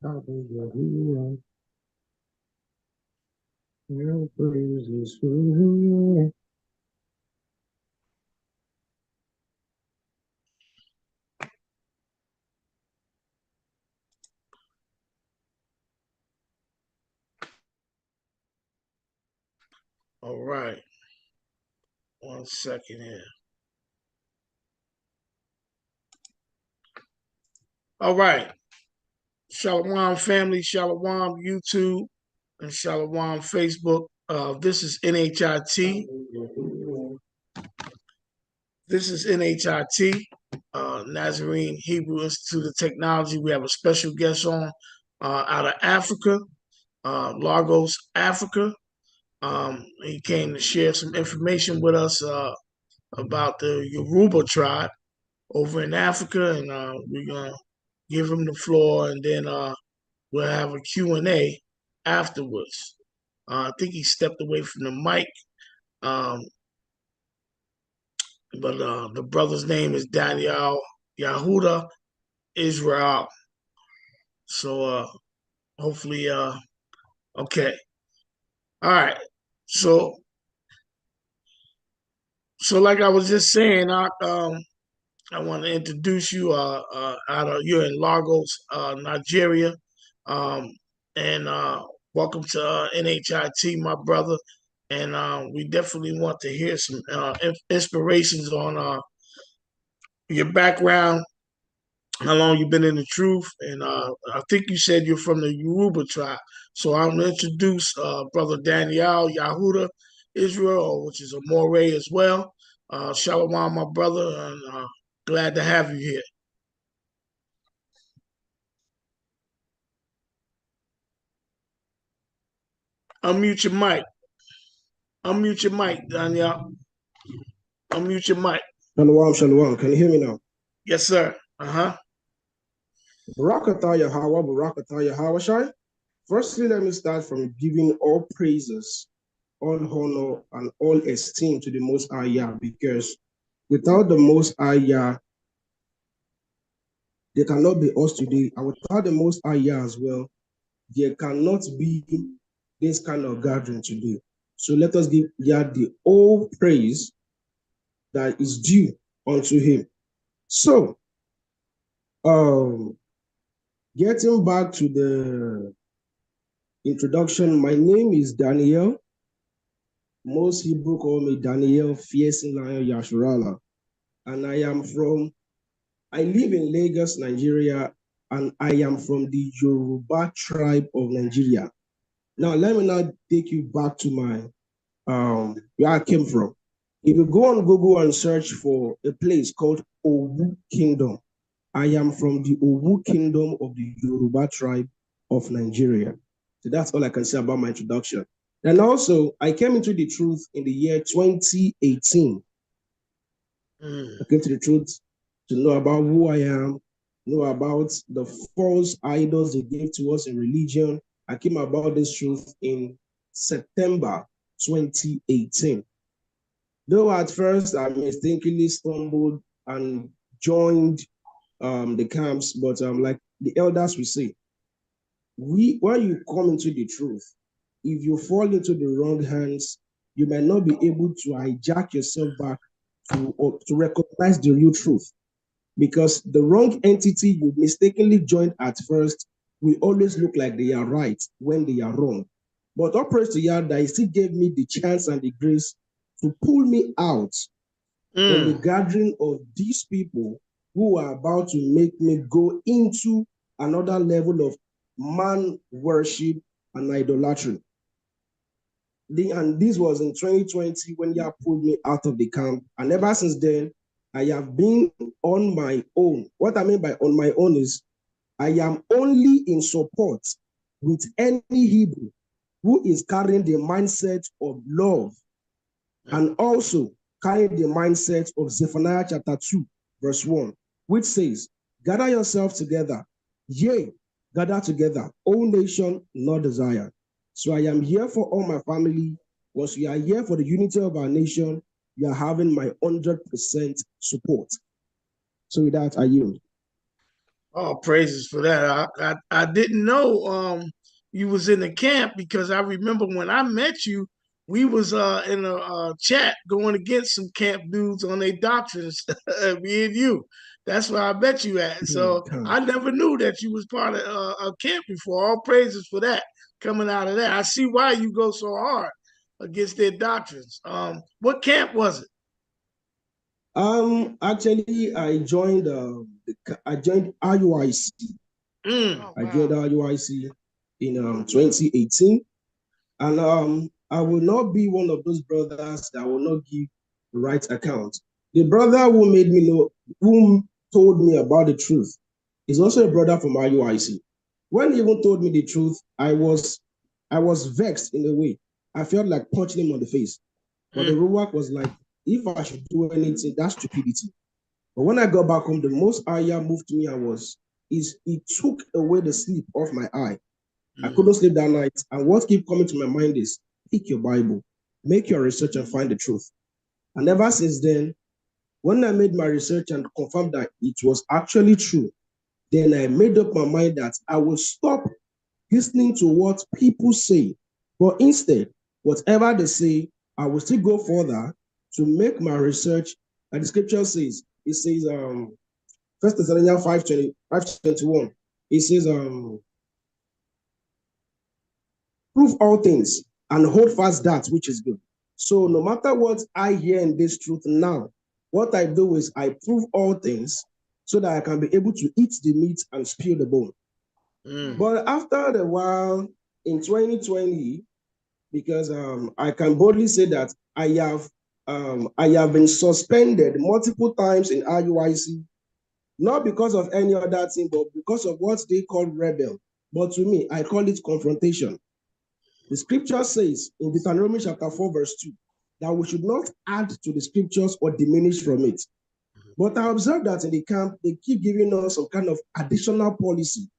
Your praises forever. All right. 1 second here. All right. Shalom family, Shalom YouTube, and Shalom Facebook. This is NHIT. This is NHIT, Nazarene Hebrew Institute of Technology. We have a special guest on out of Africa, Lagos, Africa. He came to share some information with us about the Yoruba tribe over in Africa, and we're going to give him the floor, and then we'll have a Q&A afterwards. I think he stepped away from the mic, but the brother's name is Daniy'el YASHARAHLA. So hopefully, okay. All right. So like I was just saying, I want to introduce you. You're in Lagos, Nigeria, and welcome to NHIT, my brother. And we definitely want to hear some inspirations on your background, how long you've been in the truth, and I think you said you're from the Yoruba tribe. So I'm going to introduce Brother Daniy'el Yahuda Israel, which is a Moray as well. Shalom, my brother, and glad to have you here. Unmute your mic. Unmute your mic, Daniy'el. Unmute your mic. Shalom, shalom. Can you hear me now? Yes, sir. Uh-huh. Barakatah Yahweh, Barakatah Yahweh. Firstly, let me start from giving all praises, all honor, and all esteem to the Most High Yah, because without the Most High Yah, there cannot be us today. And without the Most High Yah as well, there cannot be this kind of gathering today. So let us give Yah the all praise that is due unto him. So, getting back to the introduction, my name is Daniy'el. Most Hebrew call me Daniy'el Fiercing Lion YASHARAHLA. And I live in Lagos, Nigeria, and I am from the Yoruba tribe of Nigeria. Now, let me now take you back to my, where I came from. If you go on Google and search for a place called Owu Kingdom, I am from the Owu Kingdom of the Yoruba tribe of Nigeria. So that's all I can say about my introduction. And also, I came into the truth in the year 2018. I came to the truth to know about who I am, know about the false idols they gave to us in religion. I came about this truth in September 2018. Though at first I mistakenly stumbled and joined the camps, but like the elders will say, when you come into the truth, if you fall into the wrong hands, you might not be able to hijack yourself back to recognize the real truth. Because the wrong entity you mistakenly joined at first will always look like they are right when they are wrong. But all praise to Yah that He still gave me the chance and the grace to pull me out from the gathering of these people who are about to make me go into another level of man worship and idolatry. And this was in 2020 when Yah pulled me out of the camp. And ever since then, I have been on my own. What I mean by on my own is I am only in support with any Hebrew who is carrying the mindset of love and also carrying the mindset of Zephaniah chapter 2, verse 1, which says, gather yourself together, yea, gather together, O nation not desired. So I am here for all my family. Once we are here for the unity of our nation, you are having my 100% support. So with that, I yield. Oh, praises for that. I didn't know you was in the camp because I remember when I met you, we was in a chat going against some camp dudes on their doctrines, me and you. That's where I met you at. So I never knew that you was part of a camp before. All praises for that coming out of that. I see why you go so hard against their doctrines. What camp was it? Actually, I joined RUIC. Oh, I wow. joined RUIC in 2018, and I will not be one of those brothers that will not give the right account. The brother who made me know, who told me about the truth, is also a brother from RUIC. When he even told me the truth, I was vexed in a way. I felt like punching him on the face. But the Mm, Ruach was like, if I should do anything, that's stupidity. But when I got back home, the most Aya moved me and it took away the sleep off my eye. I mm, couldn't sleep that night. And what kept coming to my mind is pick your Bible, make your research and find the truth. And ever since then, when I made my research and confirmed that it was actually true, then I made up my mind that I will stop listening to what people say. But instead, whatever they say, I will still go further to make my research. And the scripture says, it says, First Thessalonians 5:21. It says, prove all things and hold fast that which is good. So no matter what I hear in this truth now, what I do is I prove all things so that I can be able to eat the meat and spill the bone. mm, But after a while, in 2020, because I can boldly say that I have been suspended multiple times in RUIC, not because of any other thing, but because of what they call rebel. But to me, I call it confrontation. The scripture says in Deuteronomy chapter 4, verse 2, that we should not add to the scriptures or diminish from it. But I observe that in the camp, they keep giving us some kind of additional policy,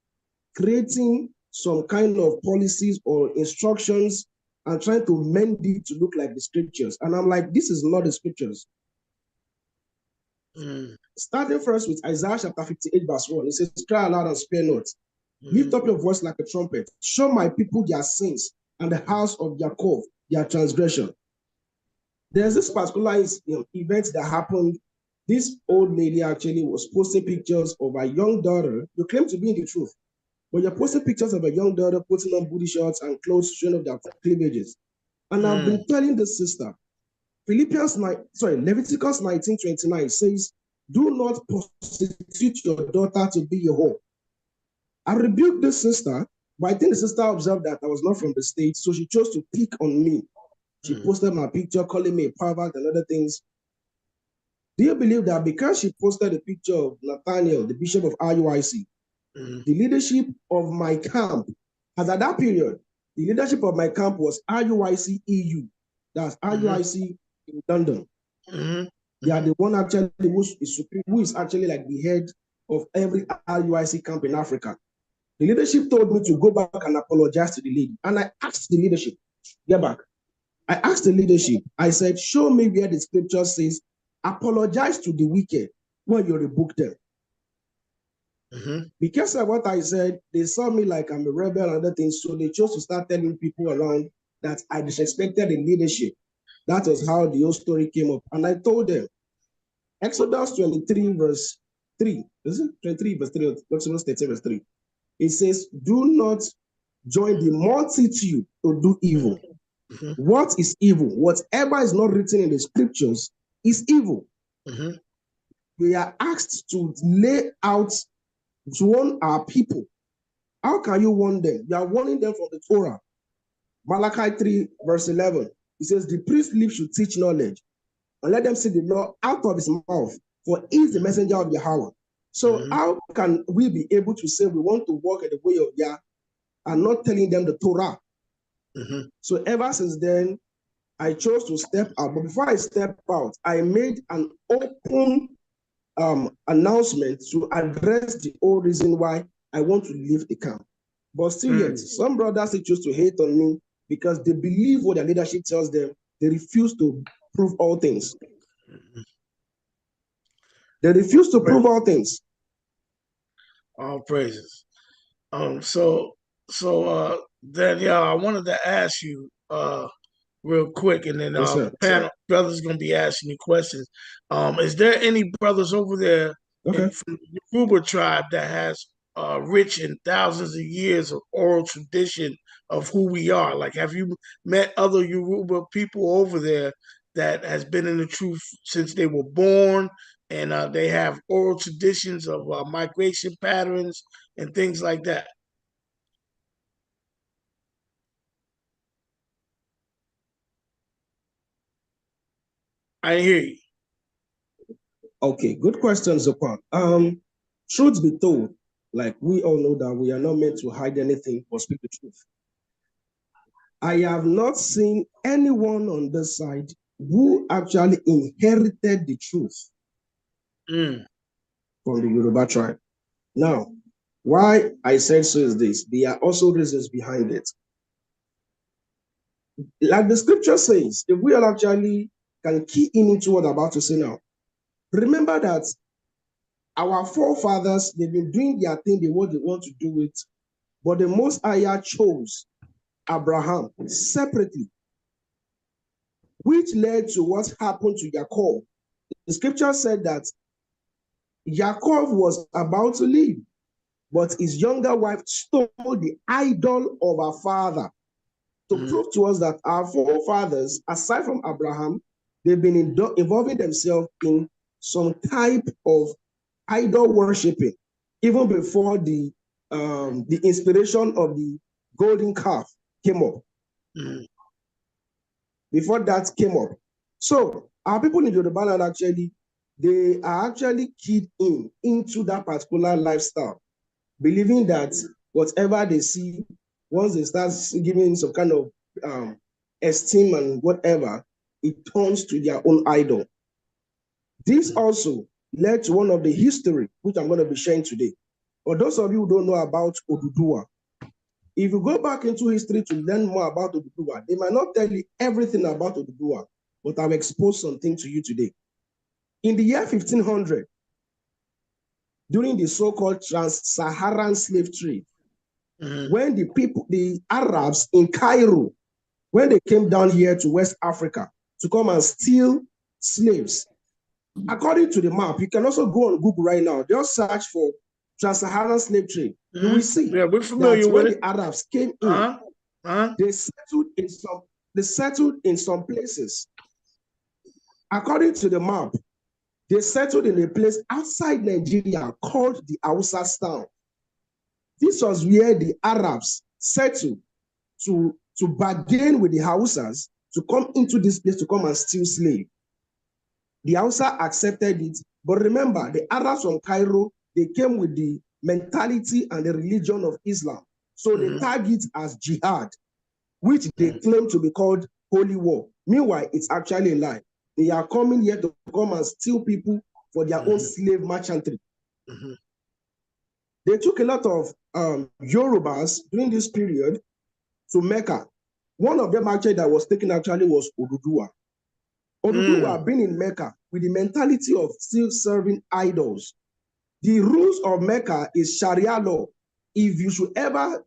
creating some kind of policies or instructions and trying to mend it to look like the scriptures. And I'm like, this is not the scriptures. mm, Starting first with Isaiah chapter 58, verse 1, it says, cry aloud and spare not. Lift up your voice like a trumpet. Show my people their sins and the house of Jacob their transgression. There's this particular event that happened. This old lady actually was posting pictures of her young daughter. You claim to be in the truth, but you're posting pictures of a young daughter putting on booty shorts and clothes showing off their cleavages. And I've been telling the sister, Leviticus 19:29 says, do not prostitute your daughter to be a whore. I rebuked this sister, but I think the sister observed that I was not from the States, so she chose to pick on me. She posted my picture, calling me a pervert and other things. Do you believe that because she posted a picture of Nathaniel, the bishop of RUIC, the leadership of my camp, as at that period, the leadership of my camp was RUIC EU, that's RUIC in London. They are the one actually who is actually like the head of every RUIC camp in Africa. The leadership told me to go back and apologize to the lady. And I asked the leadership, get back. I asked the leadership, I said, show me where the scripture says, apologize to the wicked when you rebuke them. Because of what I said, they saw me like I'm a rebel and other things, so they chose to start telling people around that I disrespected the leadership. That was how the whole story came up. And I told them, Exodus 23, verse 3, is it 23, verse 3, Exodus 13, verse 3. It says, do not join the multitude to do evil. What is evil? Whatever is not written in the scriptures is evil. We are asked to lay out, to warn our people. How can you warn them? You are warning them from the Torah. Malachi 3, verse 11. It says, the priest's lips should teach knowledge, and let them see the law out of his mouth, for he is the messenger of Yahweh. So how can we be able to say we want to walk in the way of Yah and not telling them the Torah? So ever since then, I chose to step out. But before I step out, I made an open announcement to address the whole reason why I want to leave the camp. But still yet, some brothers they choose to hate on me because they believe what their leadership tells them. They refuse to prove all things. They refuse to prove all things. All praises. So Danielle, I wanted to ask you real quick, and then Yes, the sir. panel brothers gonna be asking you questions. Is there any brothers over there Okay. from the Yoruba tribe that has rich in thousands of years of oral tradition of who we are? Like, have you met other Yoruba people over there that has been in the truth since they were born, and they have oral traditions of migration patterns and things like that? I hear you. Okay, good question, Zokwan. Truth be told, like we all know that we are not meant to hide anything or speak the truth. I have not seen anyone on this side who actually inherited the truth Mm, from the Yoruba tribe. Now, why I said so is this: there are also reasons behind it. Like the scripture says, if we all actually can key in into what I'm about to say now, remember that our forefathers, they've been doing their thing, what they want to do it, but the Most High chose Abraham separately, which led to what happened to Jacob. The scripture said that Jacob was about to leave, but his younger wife stole the idol of her father to mm, prove to us that our forefathers, aside from Abraham, they've been involving themselves in some type of idol worshiping, even before the inspiration of the golden calf came up. mm, Before that came up, so our people in Yoruba land actually they are actually keyed in into that particular lifestyle, believing that whatever they see, once they start giving some kind of esteem and whatever, it turns to their own idol. This mm, also led to one of the history, which I'm going to be sharing today. For those of you who don't know about Oduduwa, if you go back into history to learn more about Oduduwa, they might not tell you everything about Oduduwa, but I've exposed something to you today. In the year 1500, during the so-called trans-Saharan slave trade, mm, when the Arabs in Cairo, when they came down here to West Africa to come and steal slaves, according to the map, you can also go on Google right now, just search for trans-Saharan slave trade. You will mm. see Yeah, we're that familiar with when it. the Arabs came in, Uh-huh. Uh-huh. they settled in some places. According to the map, they settled in a place outside Nigeria called the Hausa town. This was where the Arabs settled to bargain with the Hausas to come into this place to come and steal slaves. The Hausa accepted it, but remember, the Arabs from Cairo, they came with the mentality and the religion of Islam. So they Mm-hmm. tag it as jihad, which they Mm-hmm. claim to be called holy war. Meanwhile, it's actually a lie. They are coming here to come and steal people for their own Mm-hmm. slave merchantry. Mm-hmm. They took a lot of Yorubas during this period to Mecca. One of them actually that was taken actually was Oduduwa. Mm. Oduduwa being in Mecca with the mentality of still serving idols. The rules of Mecca is Sharia law. If you should ever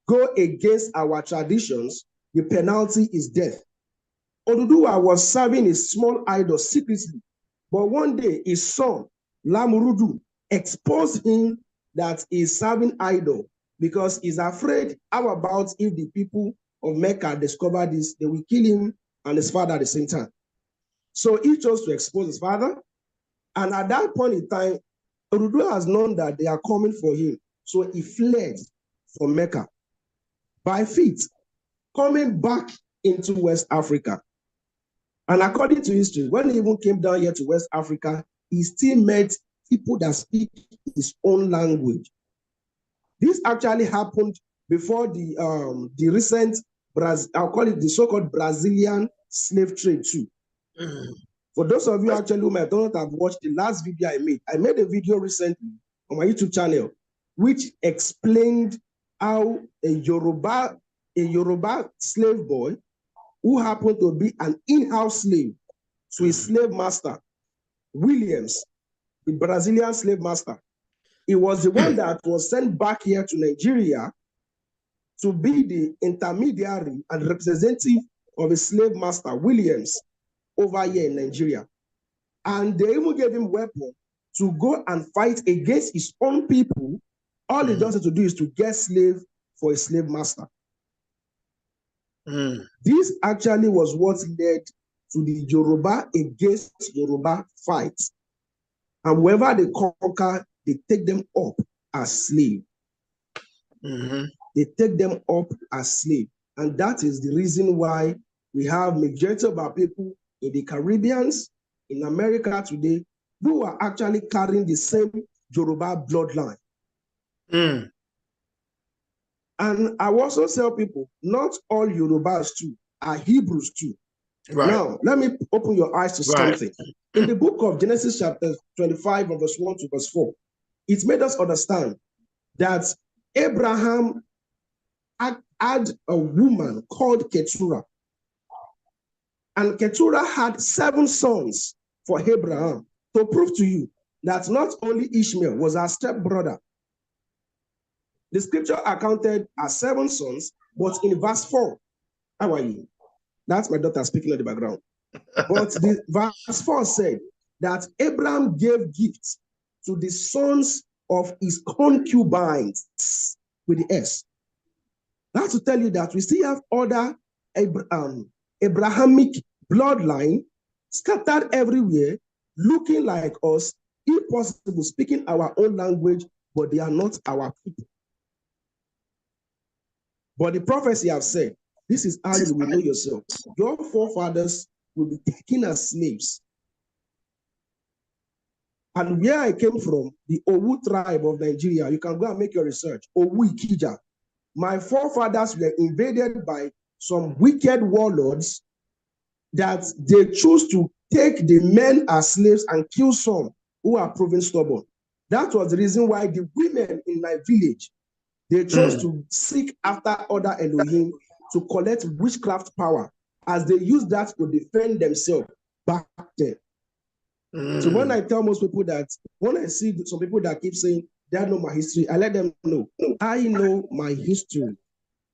go against our traditions, the penalty is death. Oduduwa was serving a small idol secretly, but one day his son, Lamurudu, exposed him that he's serving idol because he's afraid, how about if the people of Mecca discover this, they will kill him and his father at the same time. So he chose to expose his father, and at that point in time, Oduduwa has known that they are coming for him. So he fled from Mecca by feet, coming back into West Africa. And according to history, when he even came down here to West Africa, he still met people that speak his own language. This actually happened before the recent, I'll call it the so-called Brazilian slave trade too. Mm. For those of you actually who might not have watched the last video I made a video recently on my YouTube channel, which explained how a Yoruba slave boy who happened to be an in-house slave to his Mm. slave master, Williams, the Brazilian slave master. He was the one that was sent back here to Nigeria to be the intermediary and representative of a slave master, Williams, over here in Nigeria. And they even gave him weapons to go and fight against his own people. All he does to do is to get slave for a slave master. This actually was what led to the Yoruba against Yoruba fight. And wherever they conquer, they take them up as slave. They take them up as slave. And that is the reason why we have majority of our people in the Caribbeans, in America today, who are actually carrying the same Yoruba bloodline. And I also tell people, not all Yorubas too are Hebrews too. Right. Now, let me open your eyes to something. In the book of Genesis chapter 25, verse 1 to verse 4, it made us understand that Abraham had a woman called Keturah. And Keturah had 7 sons for Abraham, to prove to you that not only Ishmael was our stepbrother. The scripture accounted as 7 sons, but in verse 4, how are you? That's my daughter speaking in the background. But the verse 4 said that Abraham gave gifts to the sons of his concubines with the S. That's to tell you that we still have other Abrahamic bloodline scattered everywhere, looking like us, if possible, speaking our own language, but they are not our people. But the prophecy have said, this is how you will know yourself. Your forefathers will be taken as slaves. And where I came from, the Owu tribe of Nigeria, you can go and make your research. Owu Ikija. My forefathers were invaded by some wicked warlords that they choose to take the men as slaves and kill some who are proven stubborn. That was the reason why the women in my village, they chose to seek after other Elohim to collect witchcraft power, as they use that to defend themselves back then. So when I tell most people that, when I see some people that keep saying they don't know my history, I let them know, I know my history.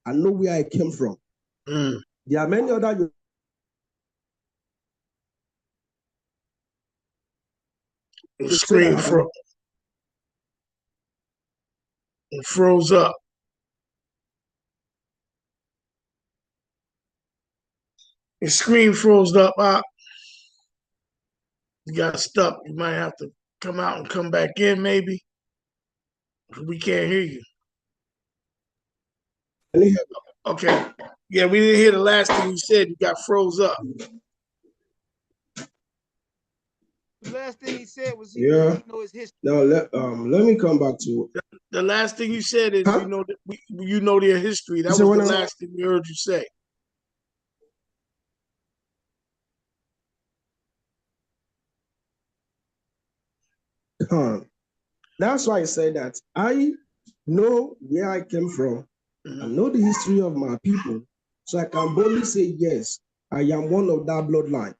I know where I came from. There are many other. The screen froze up. The screen froze up. You got stuck. You might have to come out and come back in, maybe. We can't hear you. Okay. Yeah, we didn't hear the last thing you said. You got froze up. The last thing he said was he didn't know his history. Now let me come back to the last thing you said is you know their history. That was the last thing we heard you say. That's why I said that I know where I came from. I know the history of my people, so I can boldly say, yes, I am one of that bloodline.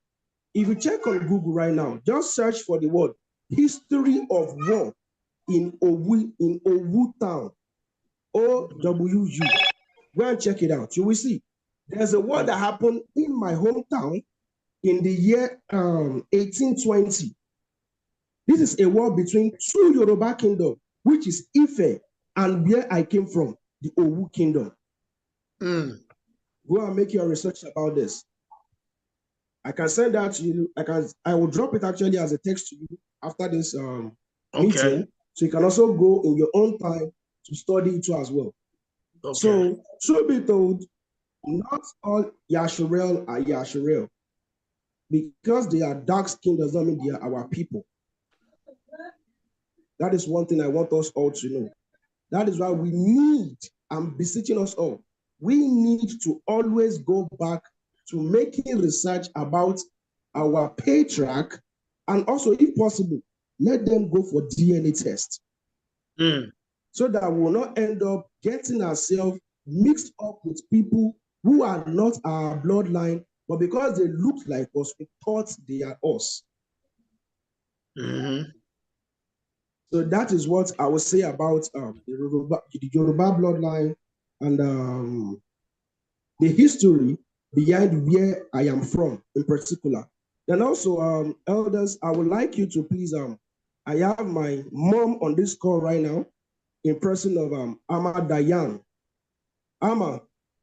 If you check on Google right now, just search for the word history of war in Owu town, OWU. Go and check it out. You will see there's a war that happened in my hometown in the year 1820. This is a war between 2 Yoruba kingdoms, which is Ife and where I came from, the Owu kingdom. Go and make your research about this. I can send that to you. I will drop it actually as a text to you after this meeting. So you can also go in your own time to study it too as well. So, truth be told, not all Yasharahla are Yasharahla. Because they are dark skinned does not mean they are our people. That is one thing I want us all to know. That is why we need, I'm beseeching us all, we need to always go back to making research about our patriarch, and also, if possible, let them go for DNA test. So that we will not end up getting ourselves mixed up with people who are not our bloodline, but because they look like us, we thought they are us. So that is what I would say about the Yoruba bloodline and the history behind where I am from in particular. Then also, elders, I would like you to please, I have my mom on this call right now in person of Ama Dayan. Ama,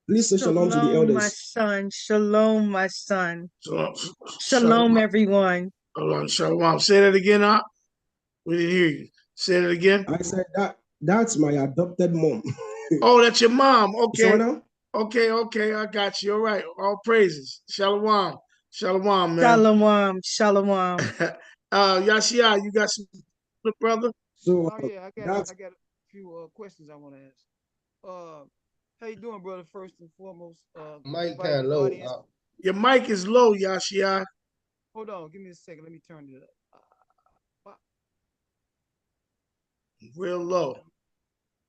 please say shalom to the elders. My son. Shalom, my son. Shalom, Shalom, everyone. Shalom. Say that again, Op. We didn't hear you. Say that again. I said that's my adopted mom. Oh, that's your mom. Okay. So Okay. I got you. All right. All praises. Shalom. Shalom, man. Shalom. Yashia, you got some, brother? So yeah, I got a few questions I want to ask. How you doing, brother? First and foremost, mic kind of low. Your mic is low, Yashia. Hold on, give me a second. Let me turn it up. Real low.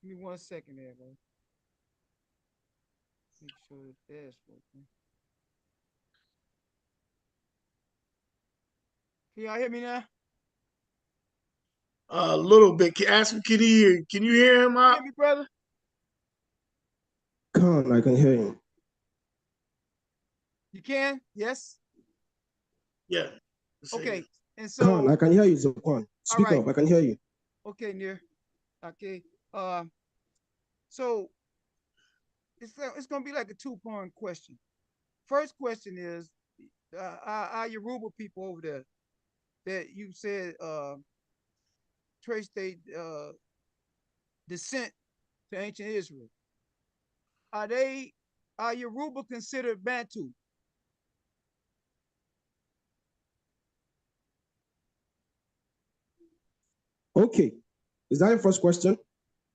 Give me 1 second there, bro. Make sure that's working. Can y'all hear me now? A little bit. Ask him, can he hear you? Can you hear him, Op? Hear me, brother? I can hear him. You can? Yes? Yeah. Okay. And so I can hear you, Zakwan. Speak up. I can hear you. Okay, Nir. Okay. So it's gonna be like a two-part question. First question is, our Yoruba people over there that you said trace their descent to ancient Israel. Are Yoruba considered Bantu? Okay. Is that your first question?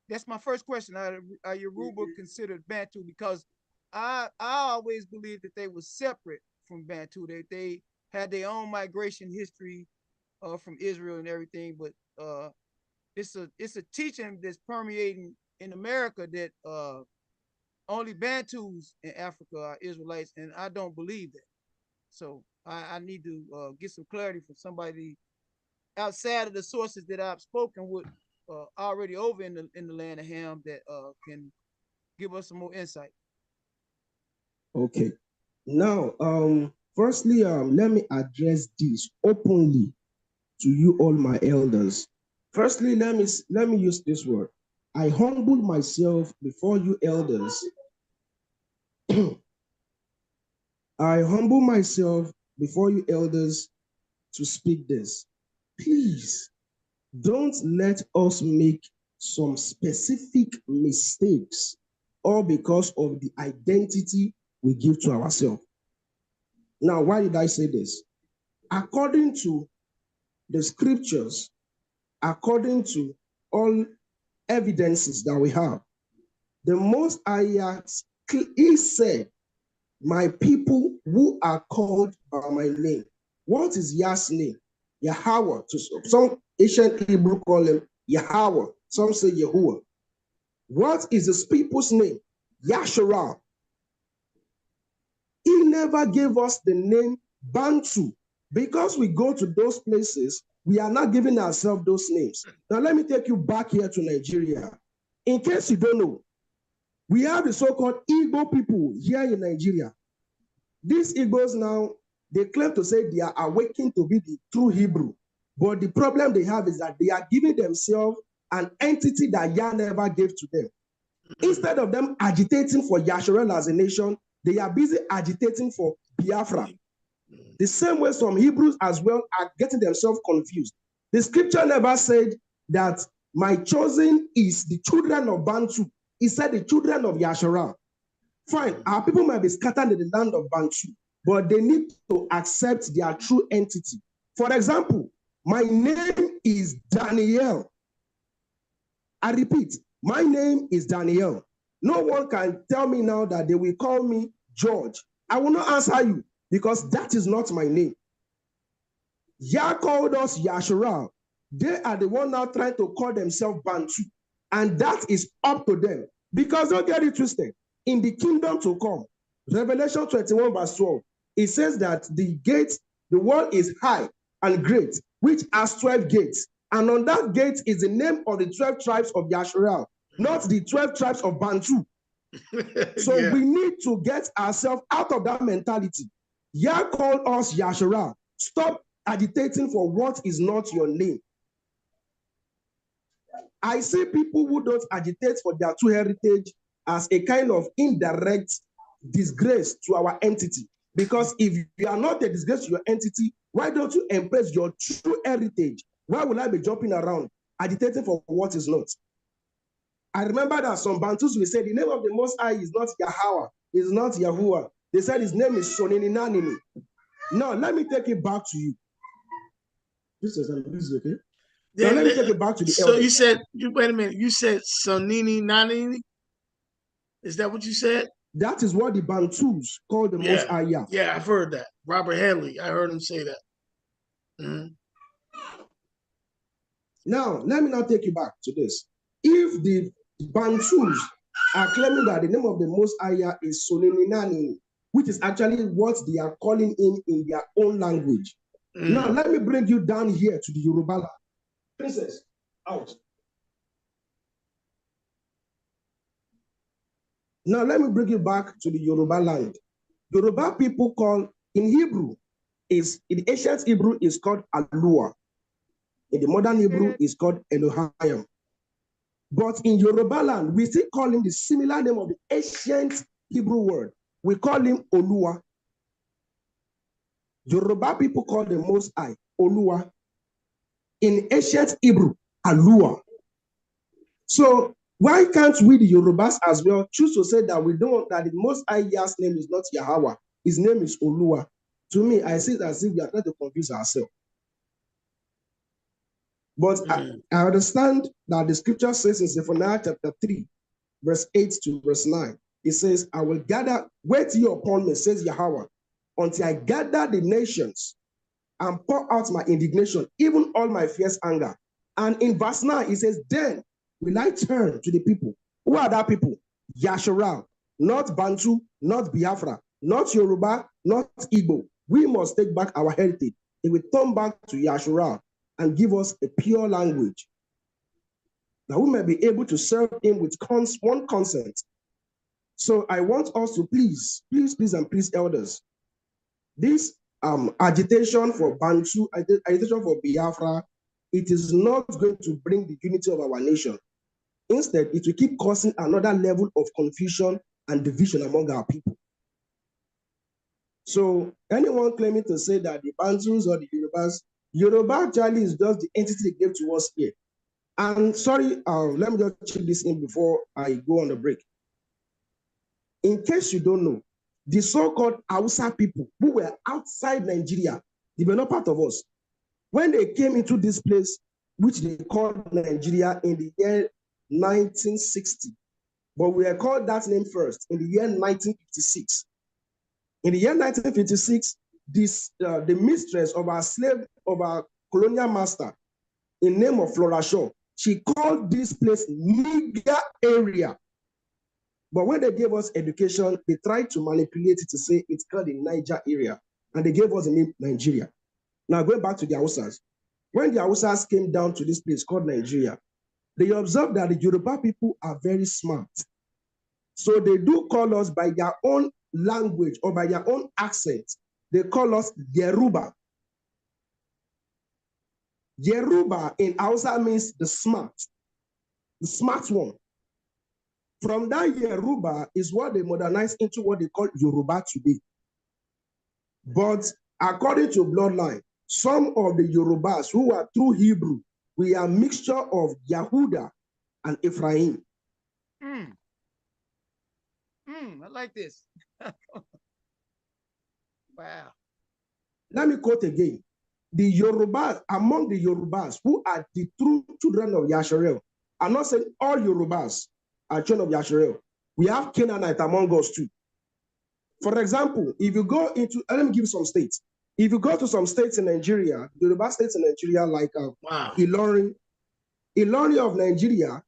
That's my first question. Are Yoruba considered Bantu? Because I always believed that they were separate from Bantu. They had their own migration history from Israel and everything, but it's a teaching that's permeating in America that only Bantus in Africa are Israelites, and I don't believe that. So I need to get some clarity from somebody outside of the sources that I've spoken with already over in the land of Ham that can give us some more insight. Okay. Now, firstly, let me address this openly to you, all my elders. Firstly, let me use this word. I humble myself before you, elders. I humble myself before you, elders, to speak this. Please don't let us make some specific mistakes all because of the identity we give to ourselves. Now, why did I say this? According to the scriptures, according to all evidences that we have, the Most High, he said, my people who are called by my name. What is Yah's name? Yahweh. Some ancient Hebrew call him Yahweh. Some say Yahuwah. What is this people's name? Yasharah. He never gave us the name Bantu. Because we go to those places, we are not giving ourselves those names. Now, let me take you back here to Nigeria. In case you don't know, we have the so-called Igbo people here in Nigeria. These Igbos now, they claim to say they are awakened to be the true Hebrew. But the problem they have is that they are giving themselves an entity that Yah never gave to them. Instead of them agitating for Yasharahla as a nation, they are busy agitating for Biafra. The same way some Hebrews as well are getting themselves confused. The scripture never said that my chosen is the children of Bantu. It said the children of Yasharah. Fine, our people might be scattered in the land of Bantu, but they need to accept their true entity. For example, my name is Daniy'el. I repeat, my name is Daniy'el. No one can tell me now that they will call me George. I will not answer you because that is not my name. Yah called us Yasharah. They are the one now trying to call themselves Bantu. And that is up to them. Because don't get it twisted. In the kingdom to come, Revelation 21 verse 12, it says that the world is high and great, which has 12 gates. And on that gate is the name of the 12 tribes of Yasharahla, not the 12 tribes of Bantu. So Yeah. we need to get ourselves out of that mentality. Yah called us Yasharahla. Stop agitating for what is not your name. I see people who don't agitate for their true heritage as a kind of indirect disgrace to our entity. Because if you are not a disgrace to your entity, why don't you embrace your true heritage? Why will I be jumping around agitating for what is not? I remember that some Bantus will say the name of the Most High is not Yahweh, is not Yahuwah. They said his name is Sonini Nanini. Now, let me take it back to you. This is okay? Now, let me take it back to the So elders. you said, wait a minute, you said Sonini Nanini? Is that what you said? That is what the Bantus call the Most High Yah. Yeah, I've heard that. Robert Hadley, I heard him say that. Mm-hmm. Now, let me now take you back to this. If the Bantus are claiming that the name of the Most High Yah is Sonini Nanini, which is actually what they are calling him in their own language. Now, let me bring you down here to the Yoruba land. Princess, out. Now, let me bring you back to the Yoruba land. Yoruba people call, in Hebrew, in ancient Hebrew, is called Alua. In the modern Hebrew, is called Elohim. But in Yoruba land, we still call him the similar name of the ancient Hebrew word. We call him Olua. Yoruba people call the Most High Olua. In ancient Hebrew, Alua. So why can't we, the Yorubas as well, choose to say that we don't, that the Most High Yah's name is not Yahweh, his name is Olua? To me, I see it as if we are trying to confuse ourselves. But I understand that the scripture says in Zephaniah chapter 3, verse 8 to verse 9, it says, I will gather, wait ye upon me, says Yahweh, until I gather the nations and pour out my indignation, even all my fierce anger. And in verse 9, it says, then will I turn to the people. Who are that people? Yasharahla, not Bantu, not Biafra, not Yoruba, not Igbo. We must take back our heritage. It will turn back to Yasharahla and give us a pure language, that we may be able to serve him with one consent. So I want us to please, elders, this agitation for Bantu, agitation for Biafra, it is not going to bring the unity of our nation. Instead, it will keep causing another level of confusion and division among our people. So anyone claiming to say that the Bantus or the Yorubas, Yoruba actually is just the entity they gave to us here. And sorry, let me just check this in before I go on the break. In case you don't know, the so-called Hausa people who were outside Nigeria, they were not part of us. When they came into this place, which they called Nigeria in the year 1960, but we were called that name first in the year 1956. In the year 1956, the mistress of our colonial master, in name of Flora Shaw, she called this place Niger area. But when they gave us education, they tried to manipulate it to say it's called the Niger area, and they gave us the name Nigeria. Now, going back to the Hausas, when the Hausas came down to this place called Nigeria, they observed that the Yoruba people are very smart. So they do call us by their own language or by their own accent. They call us Yoruba. Yoruba in Hausa means the smart one. From that Yoruba is what they modernized into what they call Yoruba today. But according to bloodline, some of the Yorubas who are true Hebrew, we are a mixture of Yahuda and Ephraim. I like this. Wow. Let me quote again. The Yorubas, among the Yorubas who are the true children of Yasharahla, I'm not saying all Yorubas are children of Yasharahla. We have Canaanite among us too. For example, if you go into, let me give you some states. If you go to some states in Nigeria, Yoruba states in Nigeria, like Ilorin of Nigeria,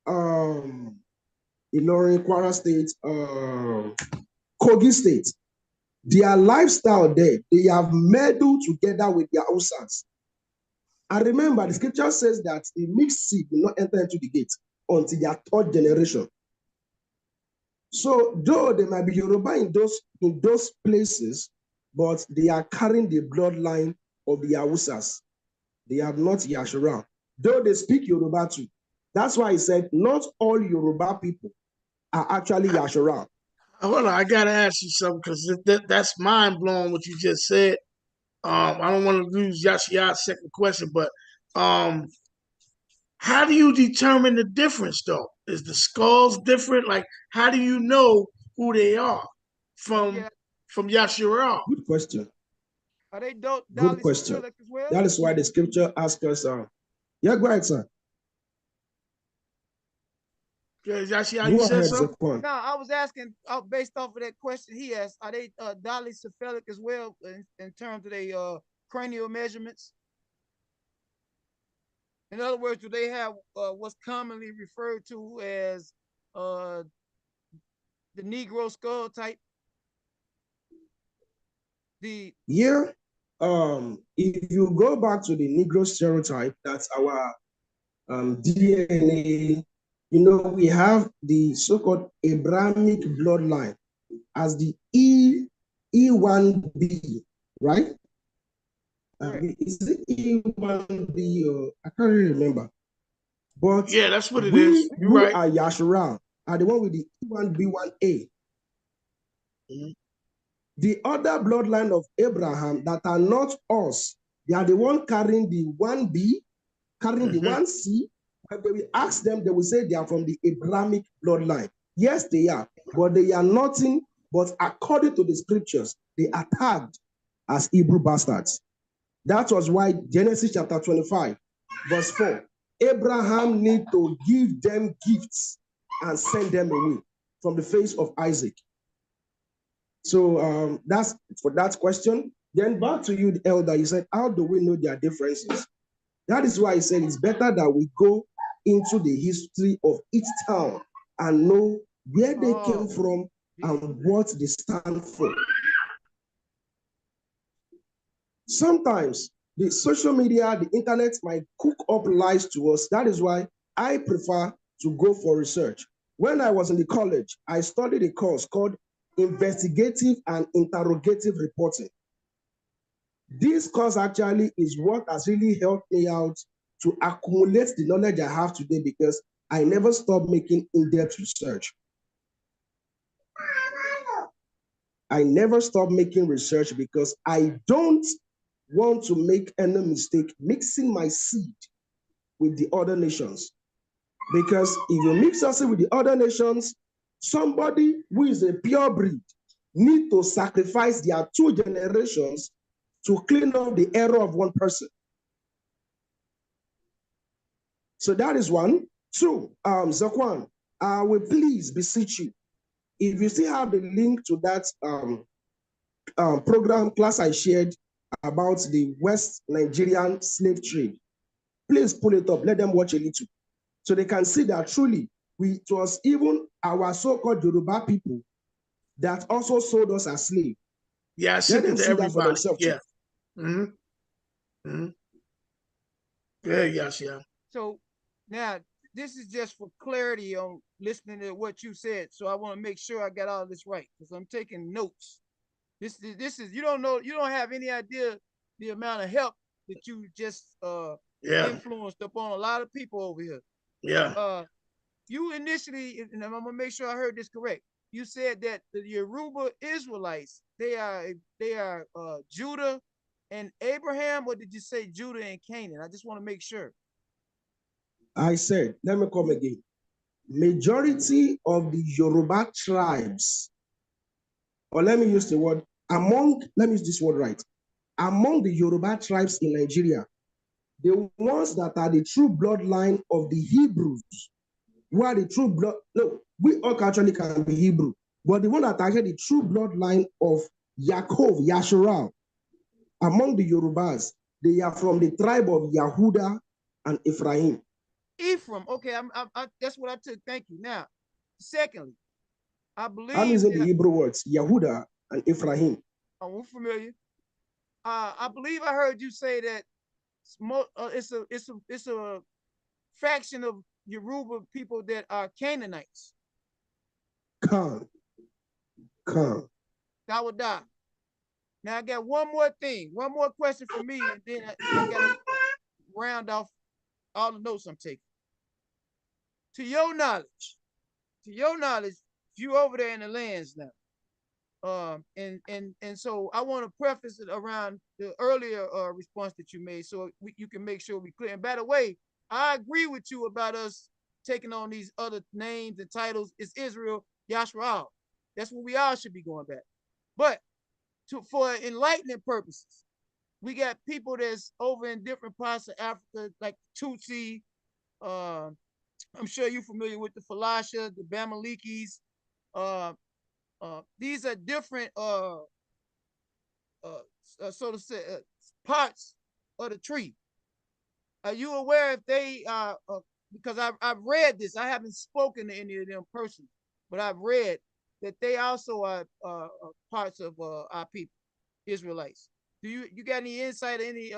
Ilorin, Kwara State, Kogi State, their lifestyle there, they have meddled together with their Hausas. And remember, the scripture says that the mixed seed will not enter into the gate until their third generation. So though they might be Yoruba in those places, but they are carrying the bloodline of the Awusas. They are not Yashara. Though they speak Yoruba too. That's why he said not all Yoruba people are actually Yashara. Hold on, I gotta ask you something because that's mind blowing what you just said. I don't want to lose Yashia's second question, but how do you determine the difference though? Is the skulls different? Like, how do you know who they are from Yashara? Good question. Are they Good question. as well? That is why the scripture asks us, yeah, go ahead, sir. Yashia, you said something? No, I was asking based off of that question he asked, are they dolichocephalic as well in terms of their cranial measurements? In other words, do they have what's commonly referred to as the Negro skull type? If you go back to the Negro stereotype, that's our DNA. You know, we have the so-called Abrahamic bloodline as the E1B, right? Is it E1B? I can't really remember. But yeah, that's what it is. You're right. Are Yashara are the one with the E1B1A. Mm-hmm. The other bloodline of Abraham that are not us, they are the one carrying the 1B, carrying the 1C. When we ask them, they will say they are from the Abrahamic bloodline. Yes, they are, but they are nothing but according to the scriptures, they are tagged as Hebrew bastards. That was why Genesis chapter 25, verse 4, Abraham need to give them gifts and send them away from the face of Isaac. So that's for that question. Then back to you, the elder. You said, how do we know their differences? That is why I said it's better that we go into the history of each town and know where they came from and what they stand for. Sometimes the social media, the internet might cook up lies to us. That is why I prefer to go for research. When I was in the college, I studied a course called Investigative and Interrogative Reporting. This course actually is what has really helped me out to accumulate the knowledge I have today because I never stopped making in-depth research. I never stopped making research because I don't want to make any mistake mixing my seed with the other nations. Because if you mix us with the other nations, somebody who is a pure breed need to sacrifice their 2 generations to clean up the error of one person. So that is one. 2, Zakwan, I will please beseech you, if you still have the link to that program class I shared about the West Nigerian slave trade, please pull it up, let them watch a little, so they can see that truly it was even our so-called Yoruba people that also sold us as slaves. Yeah, I sent it to everybody. Yeah. Yeah. So now this is just for clarity on listening to what you said. So I want to make sure I got all this right because I'm taking notes. This is you don't have any idea the amount of help that you just influenced upon a lot of people over here. Yeah. You initially, and I'm gonna make sure I heard this correct. You said that the Yoruba Israelites, they are Judah and Abraham, or did you say Judah and Canaan? I just want to make sure. I said, let me come again. Majority of the Yoruba tribes, or let me use the word let me use this word right. Among the Yoruba tribes in Nigeria, the ones that are the true bloodline of the Hebrews, who are the true blood, no, we all actually can be Hebrew, but the one that are actually the true bloodline of Yaakov, Yasharal, among the Yorubas, they are from the tribe of Yahuda and Ephraim. Ephraim, okay, that's what I took. Thank you. Now, secondly, I believe I'm using the Hebrew words Yahuda and Ephraim. I'm familiar. I believe I heard you say that it's a faction of Yoruba people that are Canaanites. Come. That would die. Now I got one more thing, one more question for me, and then I gotta round off all the notes I'm taking. To your knowledge, you over there in the lands now. And so I want to preface it around the earlier response that you made, so you can make sure we clear. And by the way, I agree with you about us taking on these other names and titles. It's Israel YASHARAHLA. That's what we all should be going back. But for enlightening purposes, we got people that's over in different parts of Africa, like Tutsi. I'm sure you're familiar with the Falasha, the Bamalikis. These are different, so to say, parts of the tree. Are you aware if they because I've read this, I haven't spoken to any of them personally, but I've read that they also are parts of our people, Israelites. Do you got any insight, any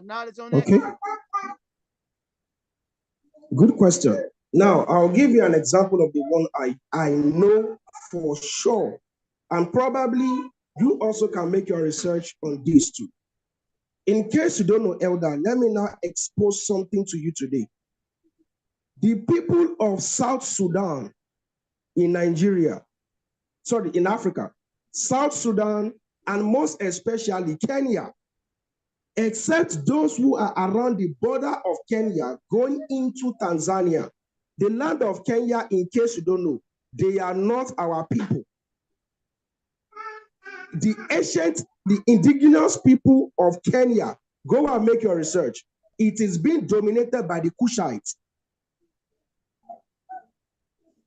knowledge on that? Okay. Good question. Now, I'll give you an example of the one I know for sure. And probably you also can make your research on this too. In case you don't know, Elder, let me now expose something to you today. The people of South Sudan in Africa, South Sudan, and most especially Kenya, except those who are around the border of Kenya going into Tanzania, the land of Kenya, in case you don't know, they are not our people. The indigenous people of Kenya, go and make your research. It is being dominated by the Kushites.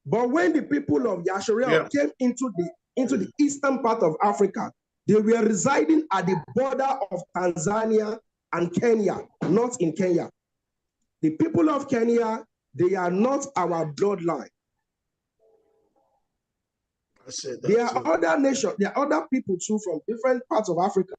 But when the people of YASHARAHLA came into the eastern part of Africa, they were residing at the border of Tanzania and Kenya, not in Kenya. The people of Kenya, they are not our bloodline. There are other nations, there are other people too from different parts of Africa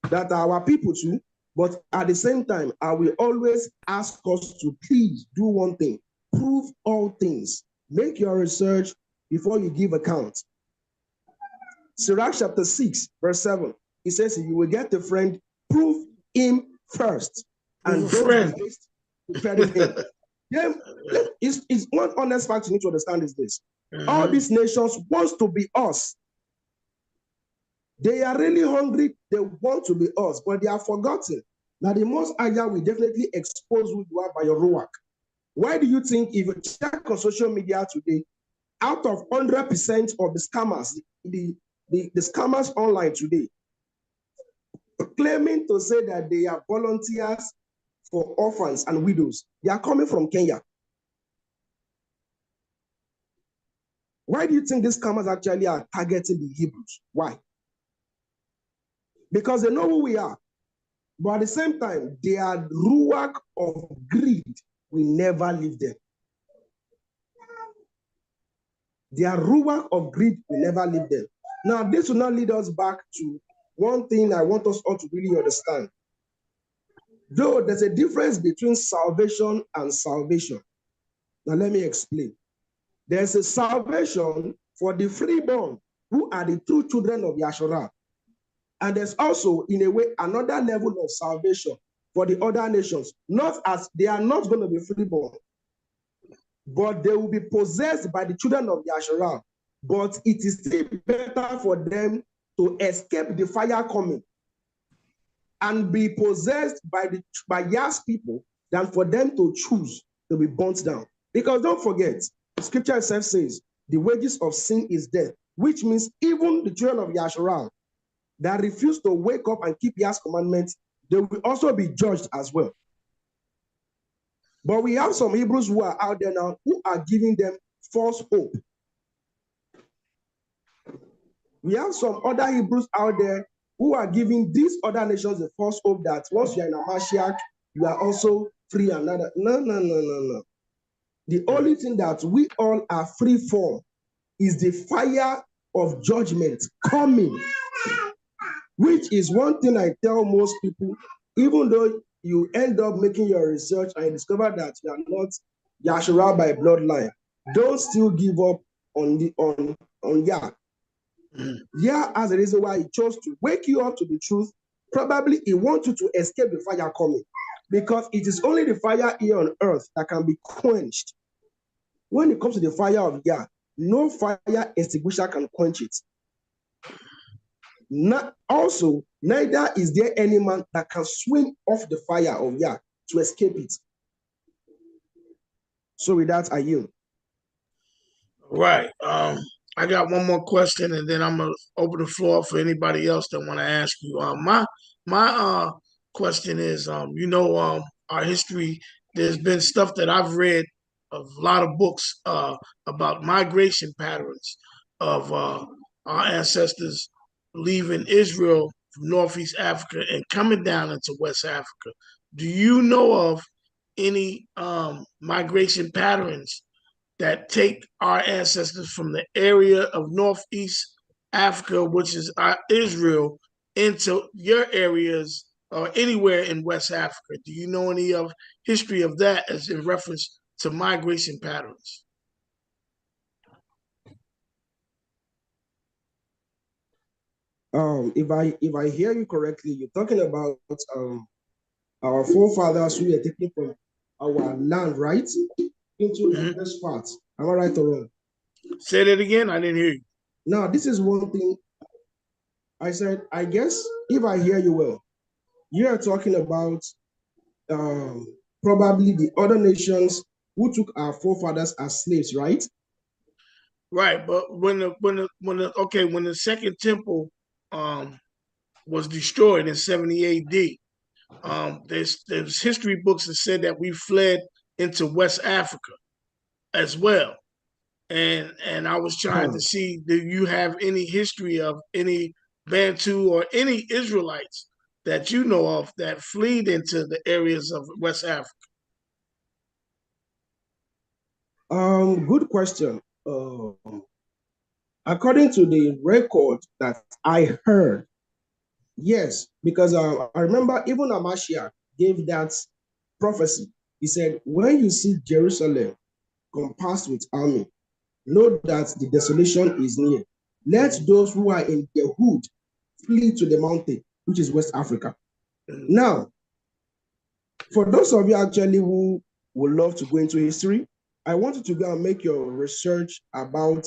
that are our people too, but at the same time, I will always ask us to please do one thing: prove all things. Make your research before you give account. Sirach chapter 6, verse 7, it says, if you will get a friend, prove him first. And don't be hasty to credit him. It's one honest fact you need to understand is this. All these nations want to be us. They are really hungry. They want to be us, but they are forgotten. Now, the Most High will definitely expose who you are by your ruach. Why do you think if you check on social media today, out of 100% of the scammers, the scammers online today, claiming to say that they are volunteers for orphans and widows, they are coming from Kenya. Why do you think these scammers actually are targeting the Hebrews? Why? Because they know who we are. But at the same time, their ruach of greed will never leave them. Their ruach of greed will never leave them. Now, this will not lead us back to one thing I want us all to really understand. Though there's a difference between salvation and salvation. Now, let me explain. There's a salvation for the freeborn, who are the true children of YASHARAHLA. And there's also, in a way, another level of salvation for the other nations. Not as they are not going to be freeborn, but they will be possessed by the children of YASHARAHLA. But it is still better for them to escape the fire coming and be possessed by Yah's people than for them to choose to be burnt down. Because don't forget, Scripture itself says, the wages of sin is death, which means even the children of YASHARAHLA that refuse to wake up and keep Yah's commandments, they will also be judged as well. But we have some Hebrews who are out there now who are giving them false hope. We have some other Hebrews out there who are giving these other nations a false hope that once you are in a Mashiach, you are also free and another. No. The only thing that we all are free from is the fire of judgment coming, which is one thing I tell most people even though you end up making your research and you discover that you are not Yasharah by bloodline, don't still give up on Yah. Yah has a reason why he chose to wake you up to the truth. Probably he wants you to escape the fire coming, because it is only the fire here on earth that can be quenched. When it comes to the fire of Yah, no fire extinguisher can quench it. Also, neither is there any man that can swim off the fire of Yah to escape it. So with that, I yield. Right. I got one more question, and then I'm gonna open the floor for anybody else that want to ask you. My question is, our history. There's been stuff that I've read, a lot of books about migration patterns of our ancestors leaving Israel from Northeast Africa and coming down into West Africa. Do you know of any migration patterns that take our ancestors from the area of Northeast Africa, which is Israel, into your areas or anywhere in West Africa? Do you know any of history of that as in reference to migration patterns? If I hear you correctly, you're talking about our forefathers who were taken from our land, right, into this part. Am I right or wrong? Say that again. I didn't hear you. Now, this is one thing I said. I guess if I hear you well, you are talking about probably the other nations who took our forefathers as slaves, right? Right, but when the second temple was destroyed in 70 A.D., there's history books that said that we fled into West Africa as well. And I was trying to see, do you have any history of any Bantu or any Israelites that you know of that fled into the areas of West Africa? Good question. According to the record that I heard, yes, because I remember even Amashiach gave that prophecy. He said, when you see Jerusalem compassed with army, know that the desolation is near. Let those who are in the hood flee to the mountain, which is West Africa. Now, for those of you actually who would love to go into history, I want you to go and make your research about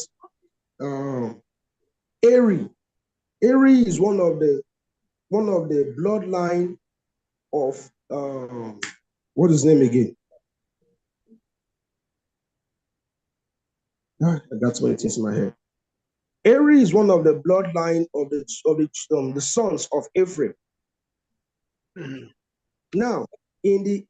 Eri. Eri is one of the bloodline of what is his name again? I got so many things in my head. Eri is one of the bloodline of the sons of Ephraim. Now, in the